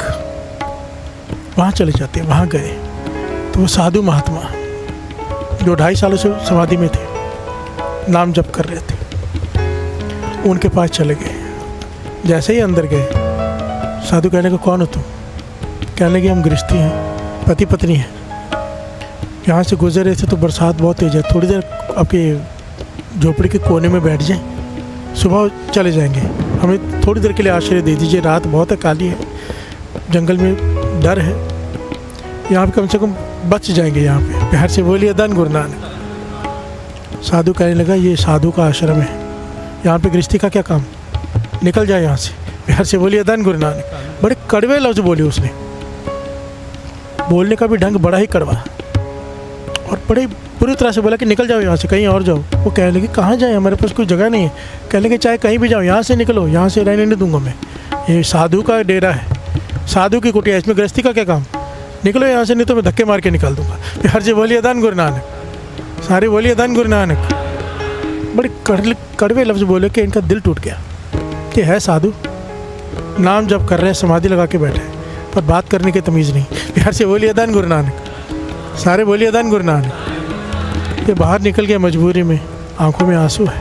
वहाँ चले जाते, वहाँ गए तो वो साधु महात्मा जो 2.5 सालों से समाधि में थे, नाम जप कर रहे थे, उनके पास चले गए। जैसे ही अंदर गए, साधु कहने का कौन हो तुम? कहने लगे हम गृहस्थी हैं, पति पत्नी हैं। यहाँ से गुजर रहे थे तो बरसात बहुत तेज़ है, थोड़ी देर आपके झोपड़ी के कोने में बैठ जाएं, सुबह चले जाएंगे, हमें थोड़ी देर के लिए आश्रय दे दीजिए, रात बहुत है, काली है, जंगल में डर है, यहाँ पे कम से कम बच जाएंगे। यहाँ पे प्यार से बोलिए धन गुरु नानक। साधु कहने लगा ये साधु का आश्रम है, यहाँ पे गृहस्थी का क्या काम, निकल जाए यहाँ से। प्यार से बोलिए धन गुरु नानक। बड़े कड़वे लफ्ज़ बोले उसने, बोलने का भी ढंग बड़ा ही कड़वा, और बड़े पूरी तरह से बोला कि निकल जाओ यहाँ से, कहीं और जाओ। वो कहने लगे कहाँ जाए, हमारे पास कोई जगह नहीं है। कहने लगे चाहे कहीं भी जाओ, यहाँ से निकलो, यहाँ से रहने नहीं दूंगा मैं, ये साधु का डेरा है, साधु की कुटिया, इसमें गृहस्थी का क्या काम, निकलो यहाँ से, नहीं तो मैं धक्के मार के निकाल दूंगा। प्यार से बोलिए धन गुरु नानक, सारे बोलिए धन गुरु नानक। बड़े कड़वे लफ्ज़ बोले कि इनका दिल टूट गया कि है साधु, नाम जप कर रहे हैं, समाधि लगा के बैठे हैं, पर बात करने की तमीज़ नहीं। प्यार से बोलिए धन गुरु नानक, सारे बोलिए धन गुरु नानक। ये बाहर निकल गए मजबूरी में, आंखों में आंसू है,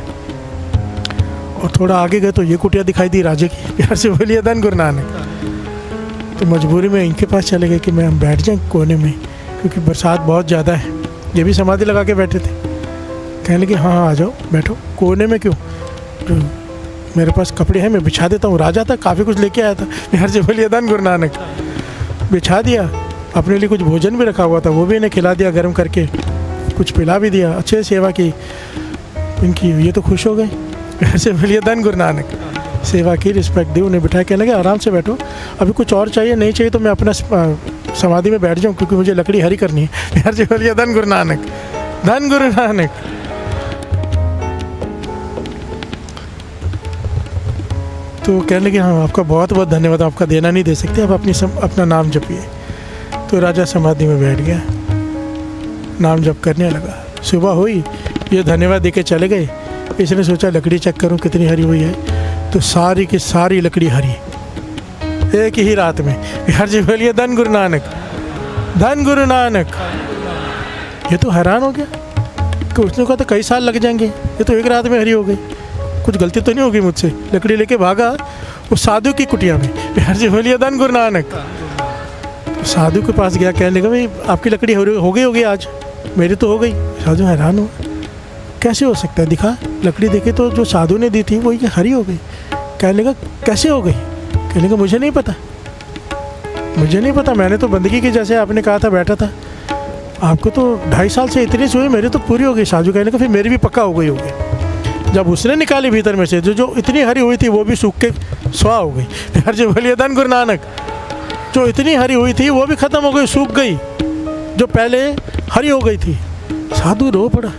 और थोड़ा आगे गए तो ये कुटिया दिखाई दी राजे की। प्यार से बोलिए धन गुरु नानक। तो मजबूरी में इनके पास चले गए कि मैं हम बैठ जाएं कोने में, क्योंकि बरसात बहुत ज़्यादा है। ये भी समाधि लगा के बैठे थे। कहने लगे हाँ आ जाओ बैठो। कोने में क्यों, तो मेरे पास कपड़े हैं, मैं बिछा देता हूँ। राजा था, काफ़ी कुछ लेके आया था। प्यार से बोलिए धन गुरु नानक। बिछा दिया, अपने लिए कुछ भोजन भी रखा हुआ था, वो भी इन्हें खिला दिया गर्म करके, कुछ पिला भी दिया, अच्छे सेवा की इनकी, ये तो खुश हो गए। प्यार से बोलिए धन गुरु नानक। सेवा की, रिस्पेक्ट दी, उन्हें बिठाया। कहने लगे आराम से बैठो, अभी कुछ और चाहिए, नहीं चाहिए तो मैं अपना समाधि में बैठ जाऊँ, क्योंकि मुझे लकड़ी हरी करनी है। प्यार से बोलिए धन गुरु नानक, धन गुरु नानक। तो कहने लगे हाँ आपका बहुत बहुत धन्यवाद, आपका देना नहीं दे सकते, आप अपना नाम जपिए। तो राजा समाधि में बैठ गया, नाम जप करने लगा। सुबह हुई, ये धन्यवाद देके चले गए। इसने सोचा लकड़ी चेक करूँ कितनी हरी हुई है, तो सारी की सारी लकड़ी हरी एक ही रात में। प्यार से बोलिए धन गुरु नानक, धन गुरु नानक। ये तो हैरान हो गया कि उसने कहा था कई साल लग जाएंगे, ये तो एक रात में हरी हो गई, कुछ गलती तो नहीं होगी मुझसे। लकड़ी लेके भागा वो साधु की कुटिया में। प्यार से बोलिए धन गुरु नानक। साधु के पास गया, कहने लगा भाई आपकी लकड़ी हो गई होगी आज, मेरी तो हो गई। साधु हैरान हो, कैसे हो सकता है, दिखा। लकड़ी देखे तो जो साधु ने दी थी वो ये हरी हो गई। कहने लगा कैसे हो गई? कहने लगा मुझे नहीं पता, मुझे नहीं पता, मैंने तो बंदगी की जैसे आपने कहा था बैठा था। आपको तो 2.5 साल से इतनी हुई, मेरी तो पूरी हो गई। साधु कहने का फिर मेरी भी पक्का हो गई होगी। जब उसने निकाली भीतर में से जो इतनी हरी हुई थी वो भी सूख के स्वाह हो गई। प्यार से बोलिए धन गुरु नानक। जो इतनी हरी हुई थी वो भी ख़त्म हो गई, सूख गई, जो पहले हरी हो गई थी। साधु रो पड़ा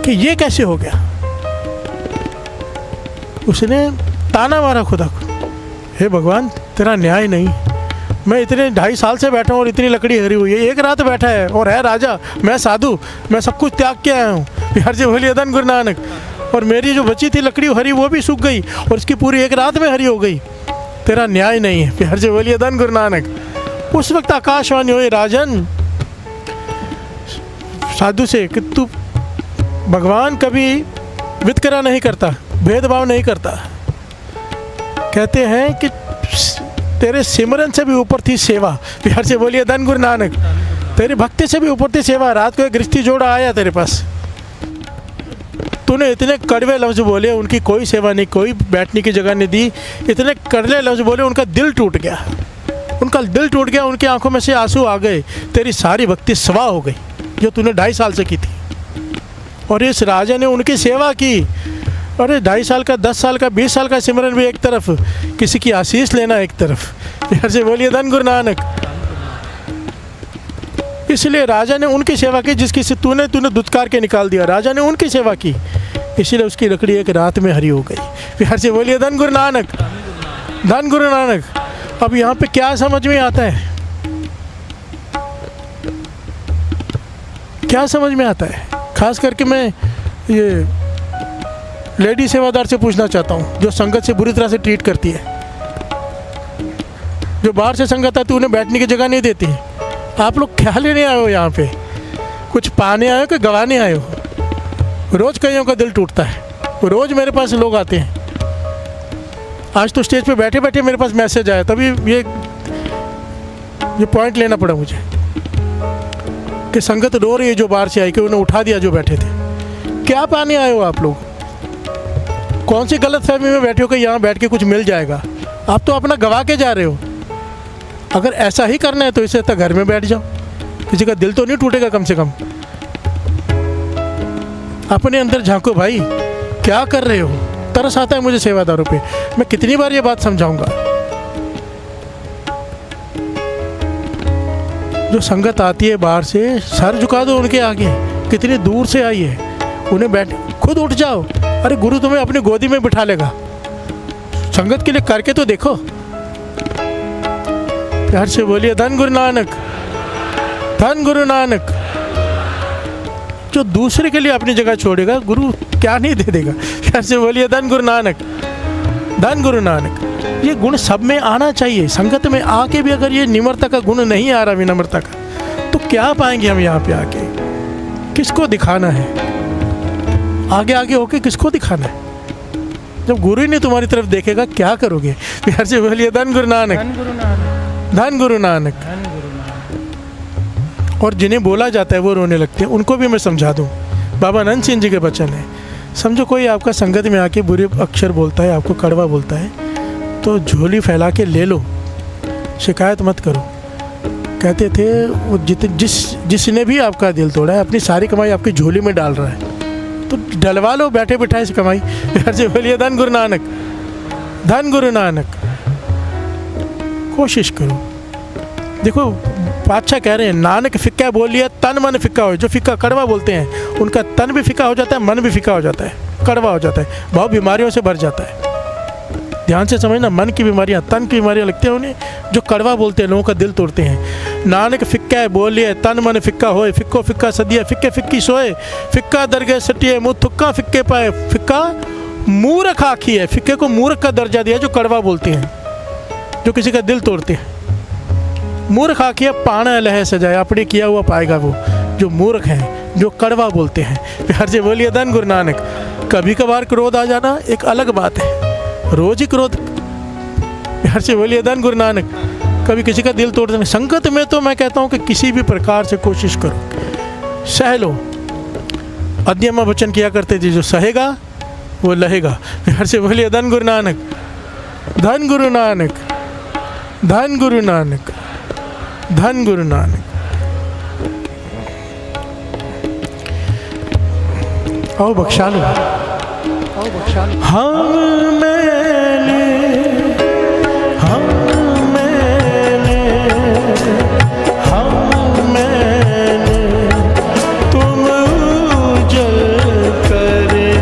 कि ये कैसे हो गया। उसने ताना मारा खुदा को, हे भगवान तेरा न्याय नहीं, मैं इतने 2.5 साल से बैठा हूँ और इतनी लकड़ी हरी हुई है, एक रात बैठा है और है राजा, मैं साधु, मैं सब कुछ त्याग के आया हूँ। प्यार से बोलिए धन गुरु नानक। और मेरी जो बची थी लकड़ी हरी वो भी सूख गई और इसकी पूरी एक रात में हरी हो गई, तेरा न्याय नहीं है। प्यार से बोलिए धन गुरु नानक। उस वक्त आकाशवाणी हुई राजन साधु से कि तू भगवान कभी वितकरा नहीं करता, भेदभाव नहीं करता। कहते हैं कि तेरे सिमरन से भी ऊपर थी सेवा। प्यार से बोलिए धन गुरु नानक। तेरी भक्ति से भी ऊपर थी सेवा। रात को एक गृहस्थी जोड़ा आया तेरे पास, तूने इतने कड़वे लफ्ज़ बोले, उनकी कोई सेवा नहीं, कोई बैठने की जगह नहीं दी, इतने कड़वे लफ्ज़ बोले, उनका दिल टूट गया, उनका दिल टूट गया, उनकी आंखों में से आंसू आ गए। तेरी सारी भक्ति स्वाह हो गई जो तूने 2.5 साल से की थी। और इस राजा ने उनकी सेवा की। अरे 2.5 साल का, 10 साल का, 20 साल का सिमरन भी एक तरफ, किसी की आशीष लेना एक तरफ। प्यार से बोलिए धन गुरु नानक। इसलिए राजा ने उनकी सेवा की जिसकी से तूने दुत्कार के निकाल दिया। राजा ने उनकी सेवा की, इसीलिए उसकी लकड़ी एक रात में हरी हो गई। प्यार से बोलिए धन गुरु नानक, धन गुरु नानक। अब यहाँ पे क्या समझ में आता है, क्या समझ में आता है? खास करके मैं ये लेडी सेवादार से पूछना चाहता हूँ जो संगत से बुरी तरह से ट्रीट करती है, जो बाहर से संगत आती है उन्हें बैठने की जगह नहीं देती है। आप लोग क्या लेने आए हो यहाँ पे? कुछ पाने आए हो कि गंवाने आए हो? रोज़ कईयों का दिल टूटता है, रोज़ मेरे पास लोग आते हैं आज तो स्टेज पे बैठे बैठे मेरे पास मैसेज आया, तभी ये पॉइंट लेना पड़ा मुझे कि संगत रो रही है जो बाहर से आई, कि उन्हें उठा दिया जो बैठे थे। क्या पाने आए हो आप लोग? कौन सी गलत फहमी में बैठे हो कि यहाँ बैठ के कुछ मिल जाएगा? आप तो अपना गवा के जा रहे हो। अगर ऐसा ही करना है तो इससे तो घर में बैठ जाओ, किसी का दिल तो नहीं टूटेगा कम से कम। अपने अंदर झांको भाई, क्या कर रहे हो? तरस आता है मुझे सेवादारों पे। मैं कितनी बार ये बात समझाऊंगा? जो संगत आती है बाहर से, सर झुका दो उनके आगे, कितनी दूर से आई है, उन्हें बैठ, खुद उठ जाओ। अरे गुरु तुम्हें अपनी गोदी में बिठा लेगा। संगत के लिए करके तो देखो। प्यार से बोलिए धन गुरु नानक, धन गुरु नानक। जो दूसरे के लिए अपनी जगह छोड़ेगा, गुरु क्या नहीं दे देगा। प्यार से बोलिए धन गुरु नानक, धन गुरु नानक। ये गुण सब में आना चाहिए। संगत में आके भी अगर ये निम्रता का गुण नहीं आ रहा, विनम्रता का, तो क्या पाएंगे हम यहाँ पे आके? किसको दिखाना है? आगे आगे होके किसको दिखाना है? जब गुरु ही नहीं तुम्हारी तरफ देखेगा, क्या करोगे? प्यार से बोलिए धन गुरु नानक, धन गुरु नानक, धन गुरु नानक। धन गुरु नानक। और जिन्हें बोला जाता है वो रोने लगते हैं, उनको भी मैं समझा दूँ। बाबा नंद सिंह जी के वचन है। समझो कोई आपका संगत में आके बुरे अक्षर बोलता है, आपको कड़वा बोलता है, तो झोली फैला के ले लो, शिकायत मत करो। कहते थे वो जिसने भी आपका दिल तोड़ा है, अपनी सारी कमाई आपकी झोली में डाल रहा है, तो डलवा लो बैठे बिठाए से कमाई। प्यार से बोलिए धन गुरु नानक, धन गुरु नानक। कोशिश करो। देखो बादशाह कह रहे हैं, नानक फिक्का बोलिए तन मन फिक्का हो। जो फिक्का कड़वा बोलते हैं उनका तन भी फिक्का हो जाता है, मन भी फिक्का हो जाता है, कड़वा हो जाता है, बहुत बीमारियों से भर जाता है। ध्यान से समझना, मन की बीमारियां, तन की बीमारियां लगती हैं उन्हें जो कड़वा बोलते हैं, लोगों का दिल तोड़ते हैं। नानक फिक्का है बोलिए तन मन फिक्का होए, फिक्को फिक्का सदिया फिक्के फिक्की सोए, फिक्का दरगे सटिए मुँह थुक्का फिक्के पाए, फिक्का मूर्ख आखी है। फिक्के को मूर्ख का दर्जा दिया जो कड़वा बोलते हैं, जो किसी का दिल तोड़ते हैं। मूर्ख आखिया पाना लह सजाए, अपने किया हुआ पाएगा वो जो मूर्ख हैं, जो कड़वा बोलते हैं। प्यार से बोलिए धन गुरु नानक। कभी कभार क्रोध आ जाना एक अलग बात है, रोज ही क्रोध। प्यार से बोलिए धन गुरु नानक। कभी किसी का दिल तोड़ देना। संगत में तो मैं कहता हूँ कि किसी भी प्रकार से कोशिश करो, सह लो। अध्यमा वचन किया करते थे, जो सहेगा वो लहेगा। प्यार से बोलिए धन गुरु नानक, धन गुरु नानक, धन गुरु नानक, धन गुरु नानक। आओ बख्शा लो, आओ बख्शा लो। हम मैंने, हम मैंने, हम मैंने, तुम उजल करते।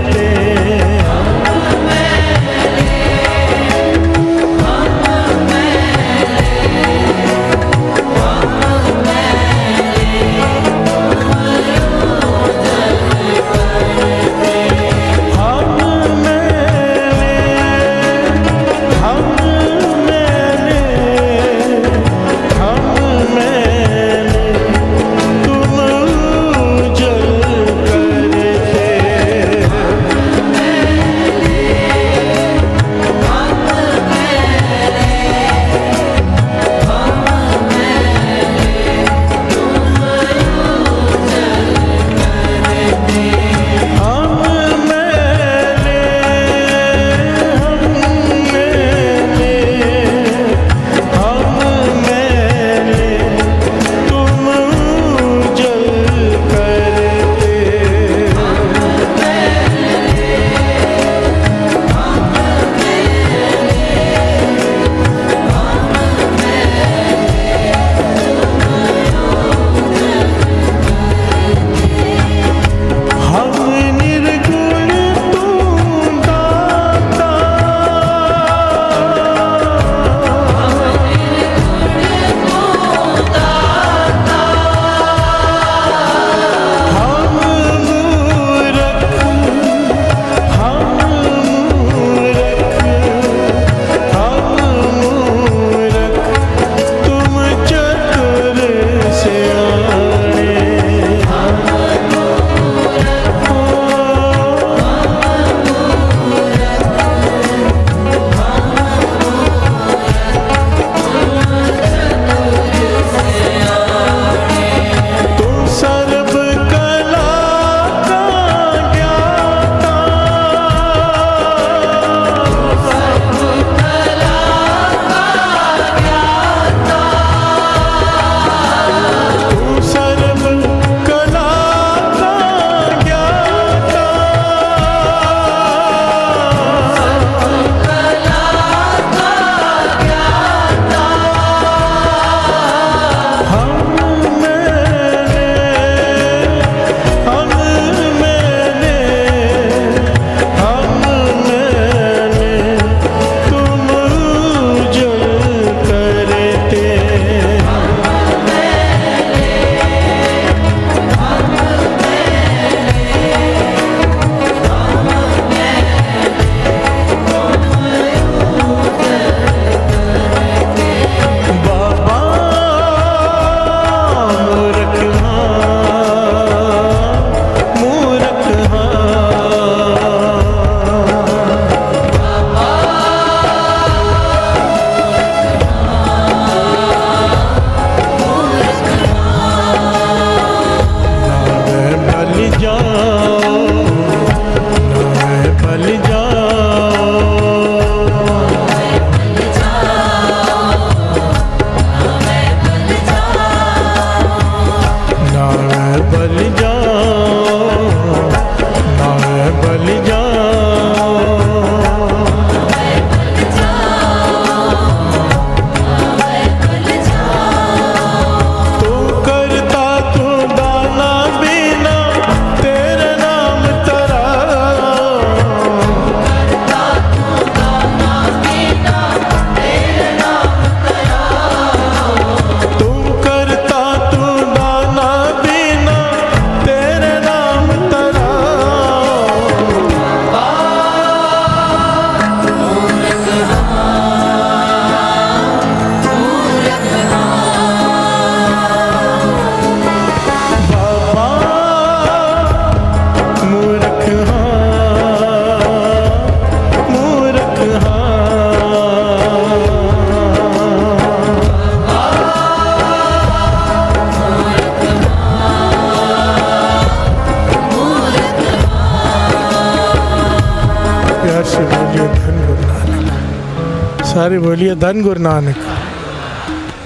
सारे बोलिए धन गुरु नानक,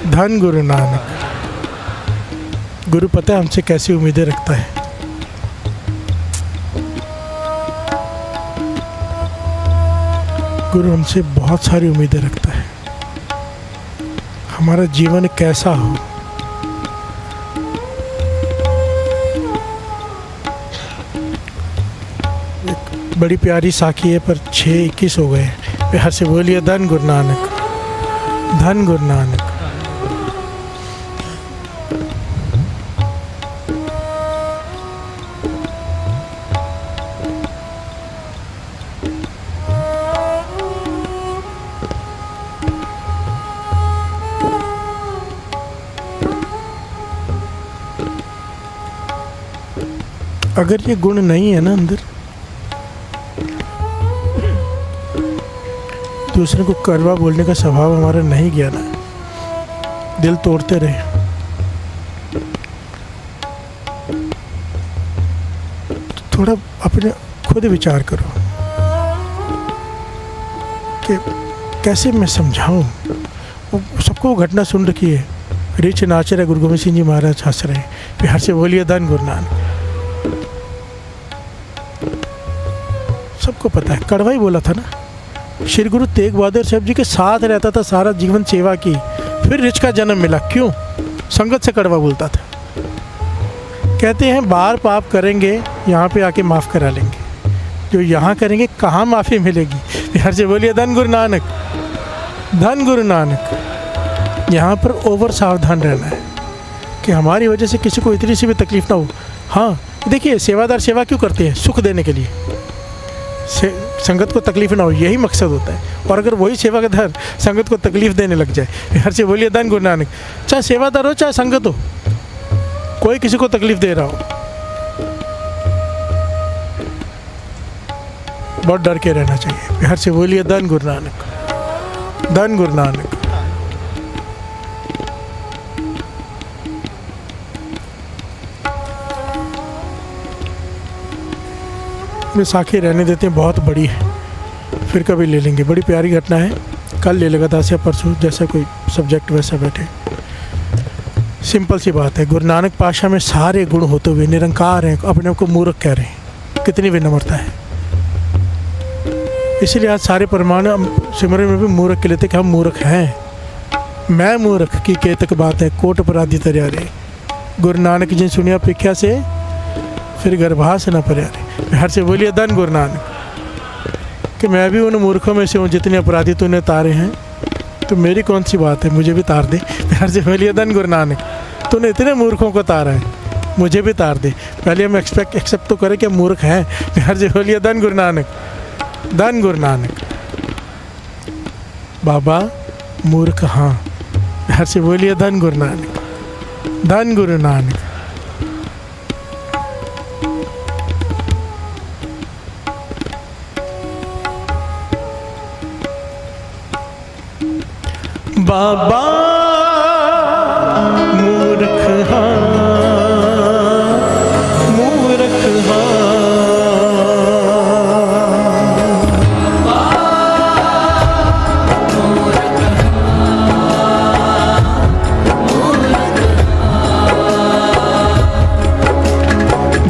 धन गुरु नानक। गुरु पता है हमसे कैसी उम्मीदें रखता है। गुरु हमसे बहुत सारी उम्मीदें रखता है। हमारा जीवन कैसा हो, एक बड़ी प्यारी साखी है पर 6:21 हो गए। हर से बोलिए धन गुरु नानक, धन गुरु नानक। अगर ये गुण नहीं है ना अंदर, दूसरे को कड़वा बोलने का स्वभाव हमारा नहीं गया ना, दिल तोड़ते रहे, तो थोड़ा अपने खुद विचार करो कि कैसे मैं समझाऊं। वो सबको वो घटना सुन रखी है, रिच नाच रहे गुरु गोविंद सिंह जी महाराज हंस रहे, बिहार से बोलिए धन गुरु नानक। सबको पता है, कड़वा ही बोला था ना। श्री गुरु तेग बहादुर साहब जी के साथ रहता था, सारा जीवन सेवा की, फिर रिच का जन्म मिला। क्यों? संगत से कड़वा बोलता था। कहते हैं बाहर पाप करेंगे, यहाँ पे आके माफ़ करा लेंगे। जो यहाँ करेंगे कहाँ माफ़ी मिलेगी। हर से बोलिए धन गुरु नानक, धन गुरु नानक। यहाँ पर ओवर सावधान रहना है कि हमारी वजह से किसी को इतनी सी भी तकलीफ ना हो। हाँ देखिए, सेवादार सेवा क्यों करते हैं? सुख देने के लिए, संगत को तकलीफ ना हो, यही मकसद होता है। और अगर वही सेवादार संगत को तकलीफ देने लग जाए, हर से बोलिए धन गुरु नानक। चाहे सेवादार हो चाहे संगत हो, कोई किसी को तकलीफ दे रहा हो, बहुत डर के रहना चाहिए। हर से बोलिए धन गुरु नानक, धन गुरु नानक। में साखी रहने देते हैं, बहुत बड़ी है, फिर कभी ले लेंगे। बड़ी प्यारी घटना है, कल ले लेगा था या परसों, जैसा कोई सब्जेक्ट वैसा बैठे। सिंपल सी बात है, गुरु नानक पातशाह में सारे गुण होते हुए निरंकार हैं, अपने आप को मूर्ख कह रहे हैं। कितनी विनम्रता है। इसीलिए आज सारे परमाणु सिमरन में भी मूर्ख के लेते कि हम मूर्ख हैं। मैं मूर्ख की केतक बात है, कोट अपराधी तरियारे। गुरु नानक जी सुनिया प्रीख्या से, फिर गर्भास न पर्यारे। हर से बोलिए धन गुरु नानक। कि मैं भी उन मूर्खों में से हूँ, जितने अपराधी तूने तारे हैं, तो मेरी कौन सी बात है, मुझे भी तार दे। हर से बोलिए धन गुरु नानक। तूने इतने मूर्खों को तारा है, मुझे भी तार दे। पहले हम एक्सेप्ट तो करें कि मूर्ख हैं। हर से बोलिए धन गुरु नानक, धन गुरु नानक। बाबा मूर्ख हाँ, हर से बोलिए धन गुरु नानक, धन गुरु नानक। बाबा मूर्ख हाँ, मूर्ख हाँ।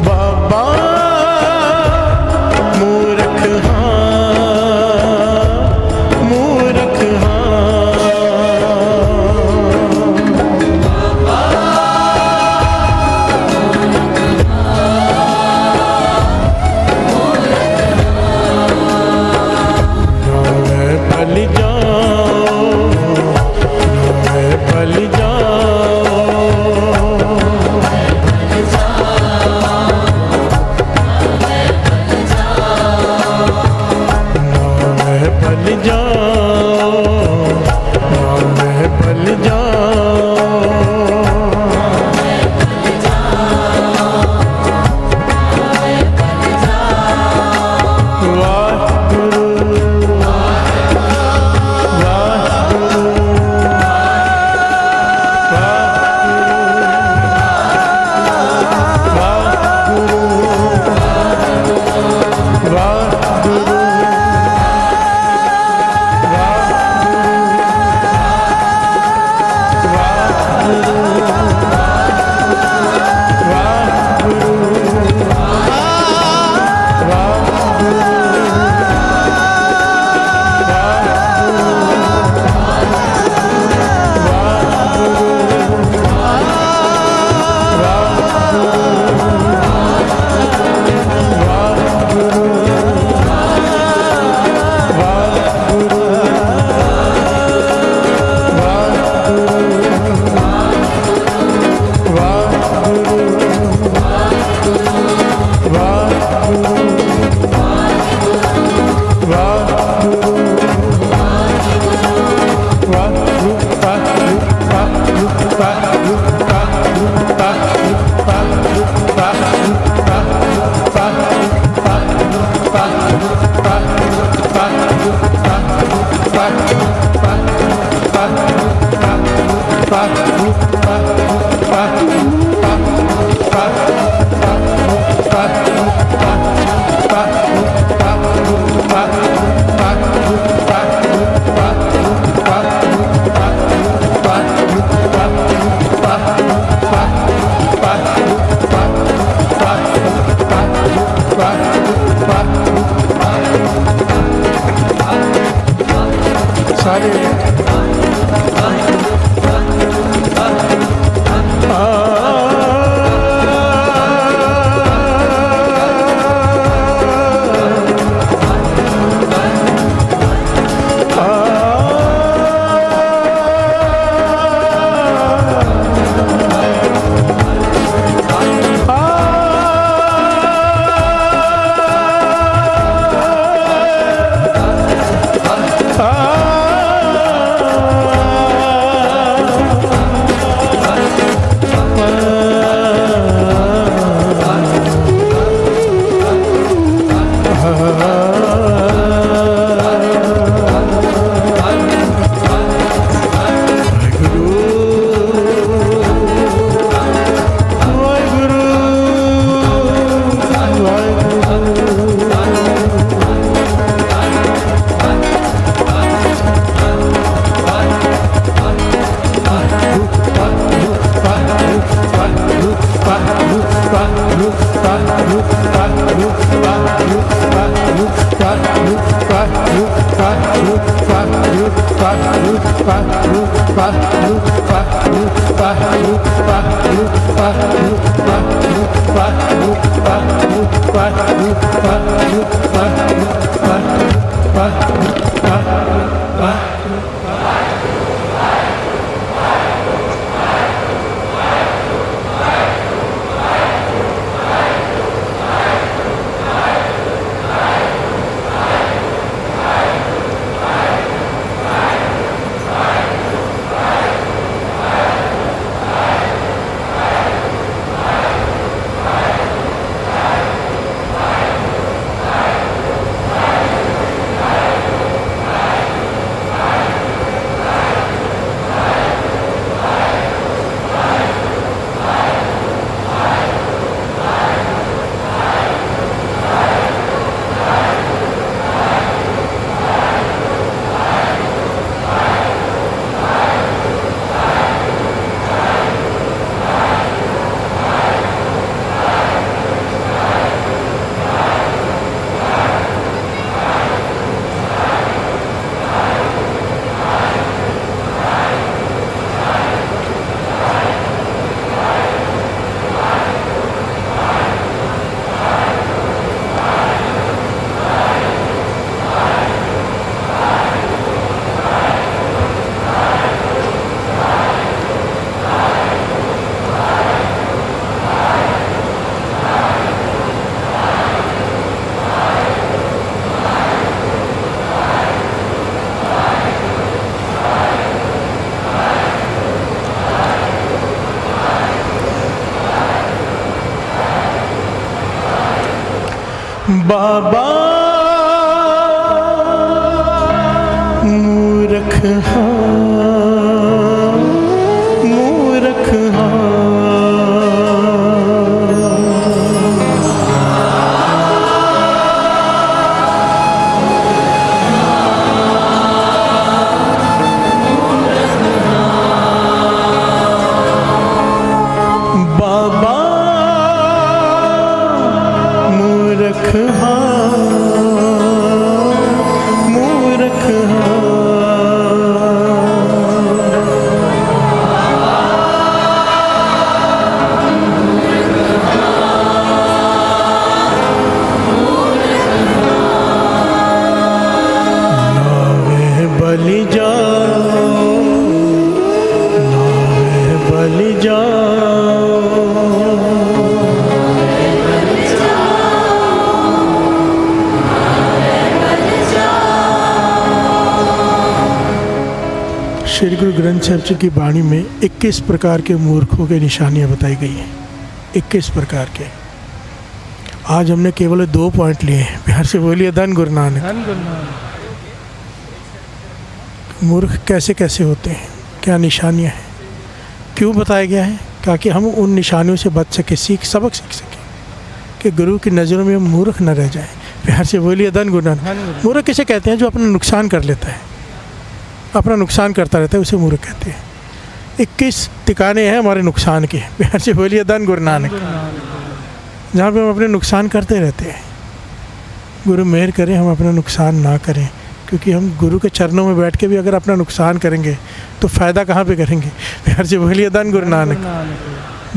बाबा मूर्ख हाँ, मूर्ख हाँ। बाबा मूर्ख हाँ, मूर्ख हाँ। श्री गुरु ग्रंथ साहिब जी की वाणी में 21 प्रकार के मूर्खों की निशानियाँ बताई गई हैं। 21 प्रकार के। आज हमने केवल 2 पॉइंट लिए हैं। प्यार से बोलिए धन गुरु नानक। धन गुरु नानक। मूर्ख कैसे कैसे होते हैं, क्या निशानियाँ हैं, क्यों बताया गया है? ताकि हम उन निशानियों से बच सके, सबक सीख सकें कि गुरु की नज़रों में हम मूर्ख न रह जाए। प्यार से बोलिए धन गुरु नानक। धन गुरु। मूर्ख किसे कहते हैं? जो अपना नुकसान कर लेता है, अपना नुकसान करता रहता है, उसे मूर्ख कहते हैं। 21 ठिकाने हैं हमारे नुकसान के। प्यार से बोलिए धन गुरु नानक। गुरु नानक। जहाँ पे हम अपने नुकसान करते रहते हैं। गुरु मेहर करें हम अपना नुकसान ना करें, क्योंकि हम गुरु के चरणों में बैठ के भी अगर अपना नुकसान करेंगे तो फ़ायदा कहाँ पे करेंगे? प्यार से बोलिए धन गुरु नानक।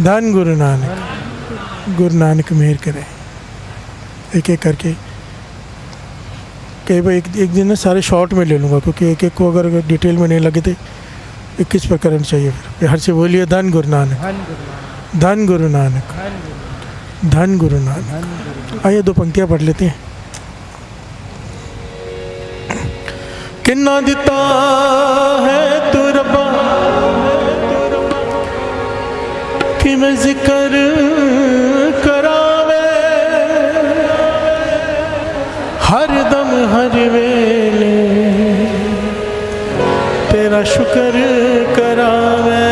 धन गुरु नानक। गुरु नानक मेहर करें। एक एक करके कई बार एक दिन ना सारे शॉर्ट में ले लूँगा, क्योंकि एक एक को अगर डिटेल में नहीं लगे थे 21 प्रकरण चाहिए। फिर प्यार से बोलिए धन गुरु नानक। धन गुरु नानक। धन गुरु नानक। आइए 2 पंक्तियाँ पढ़ लेते हैं। किन्ना दिता है तू रब्बा कि मैं जिक्र करावे, हर दम हर वेले तेरा शुक्र करावे।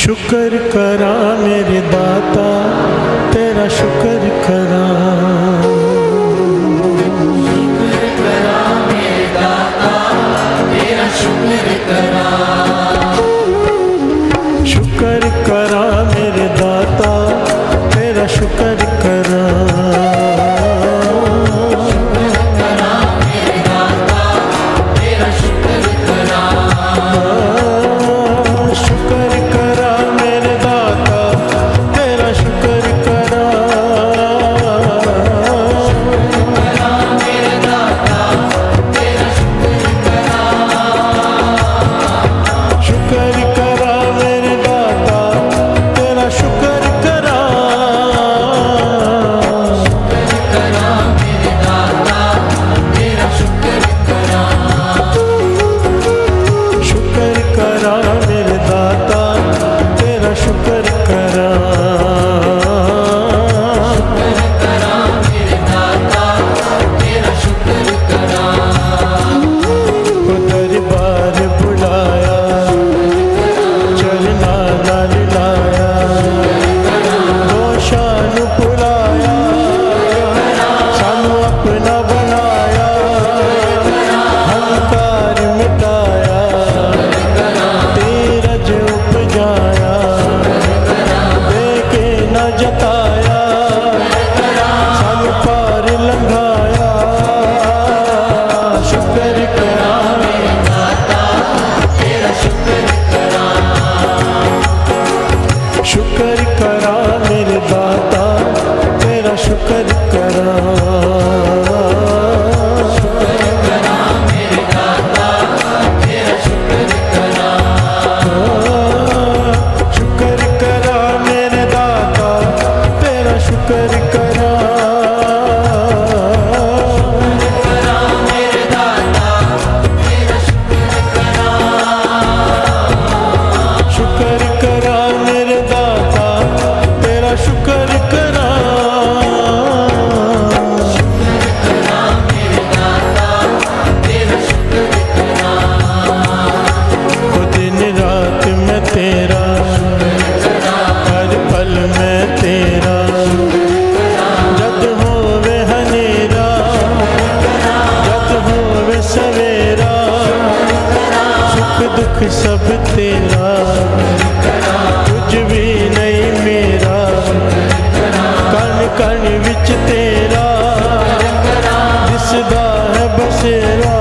शुक्र करा मेरे दाता, तेरा शुक्र करा। शुक्र करा मेरे दाता, तेरा शुक्र करा। शुक्र करा मेरे दाता, तेरा शुक्र करा। सब तेरा, कुछ भी नहीं मेरा, कण कण विच तेरा, दिसदा है बसेरा।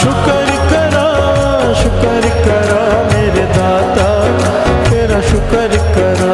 शुक्र करा, शुक्र करा मेरे दाता, तेरा शुक्र करा।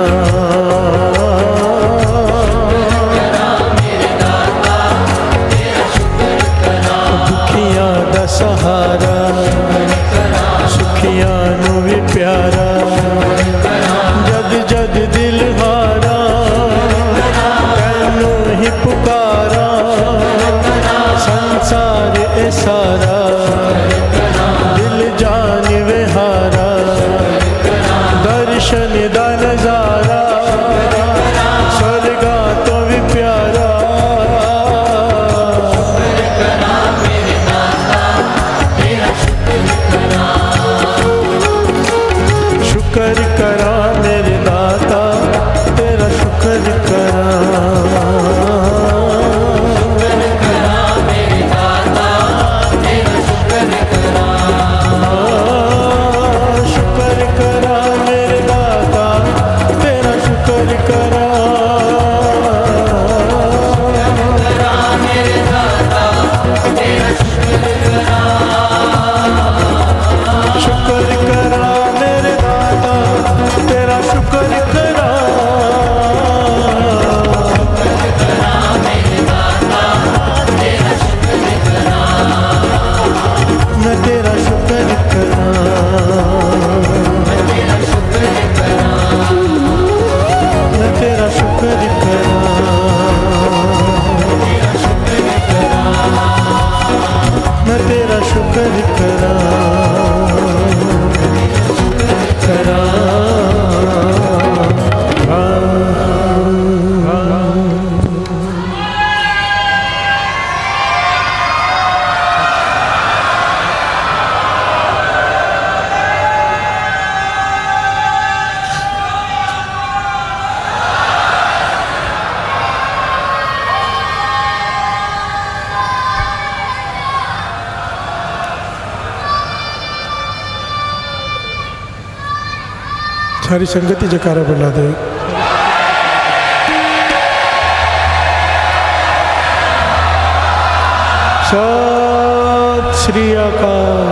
सारी संगति जयकारा बुला दे। सत श्री अकाल।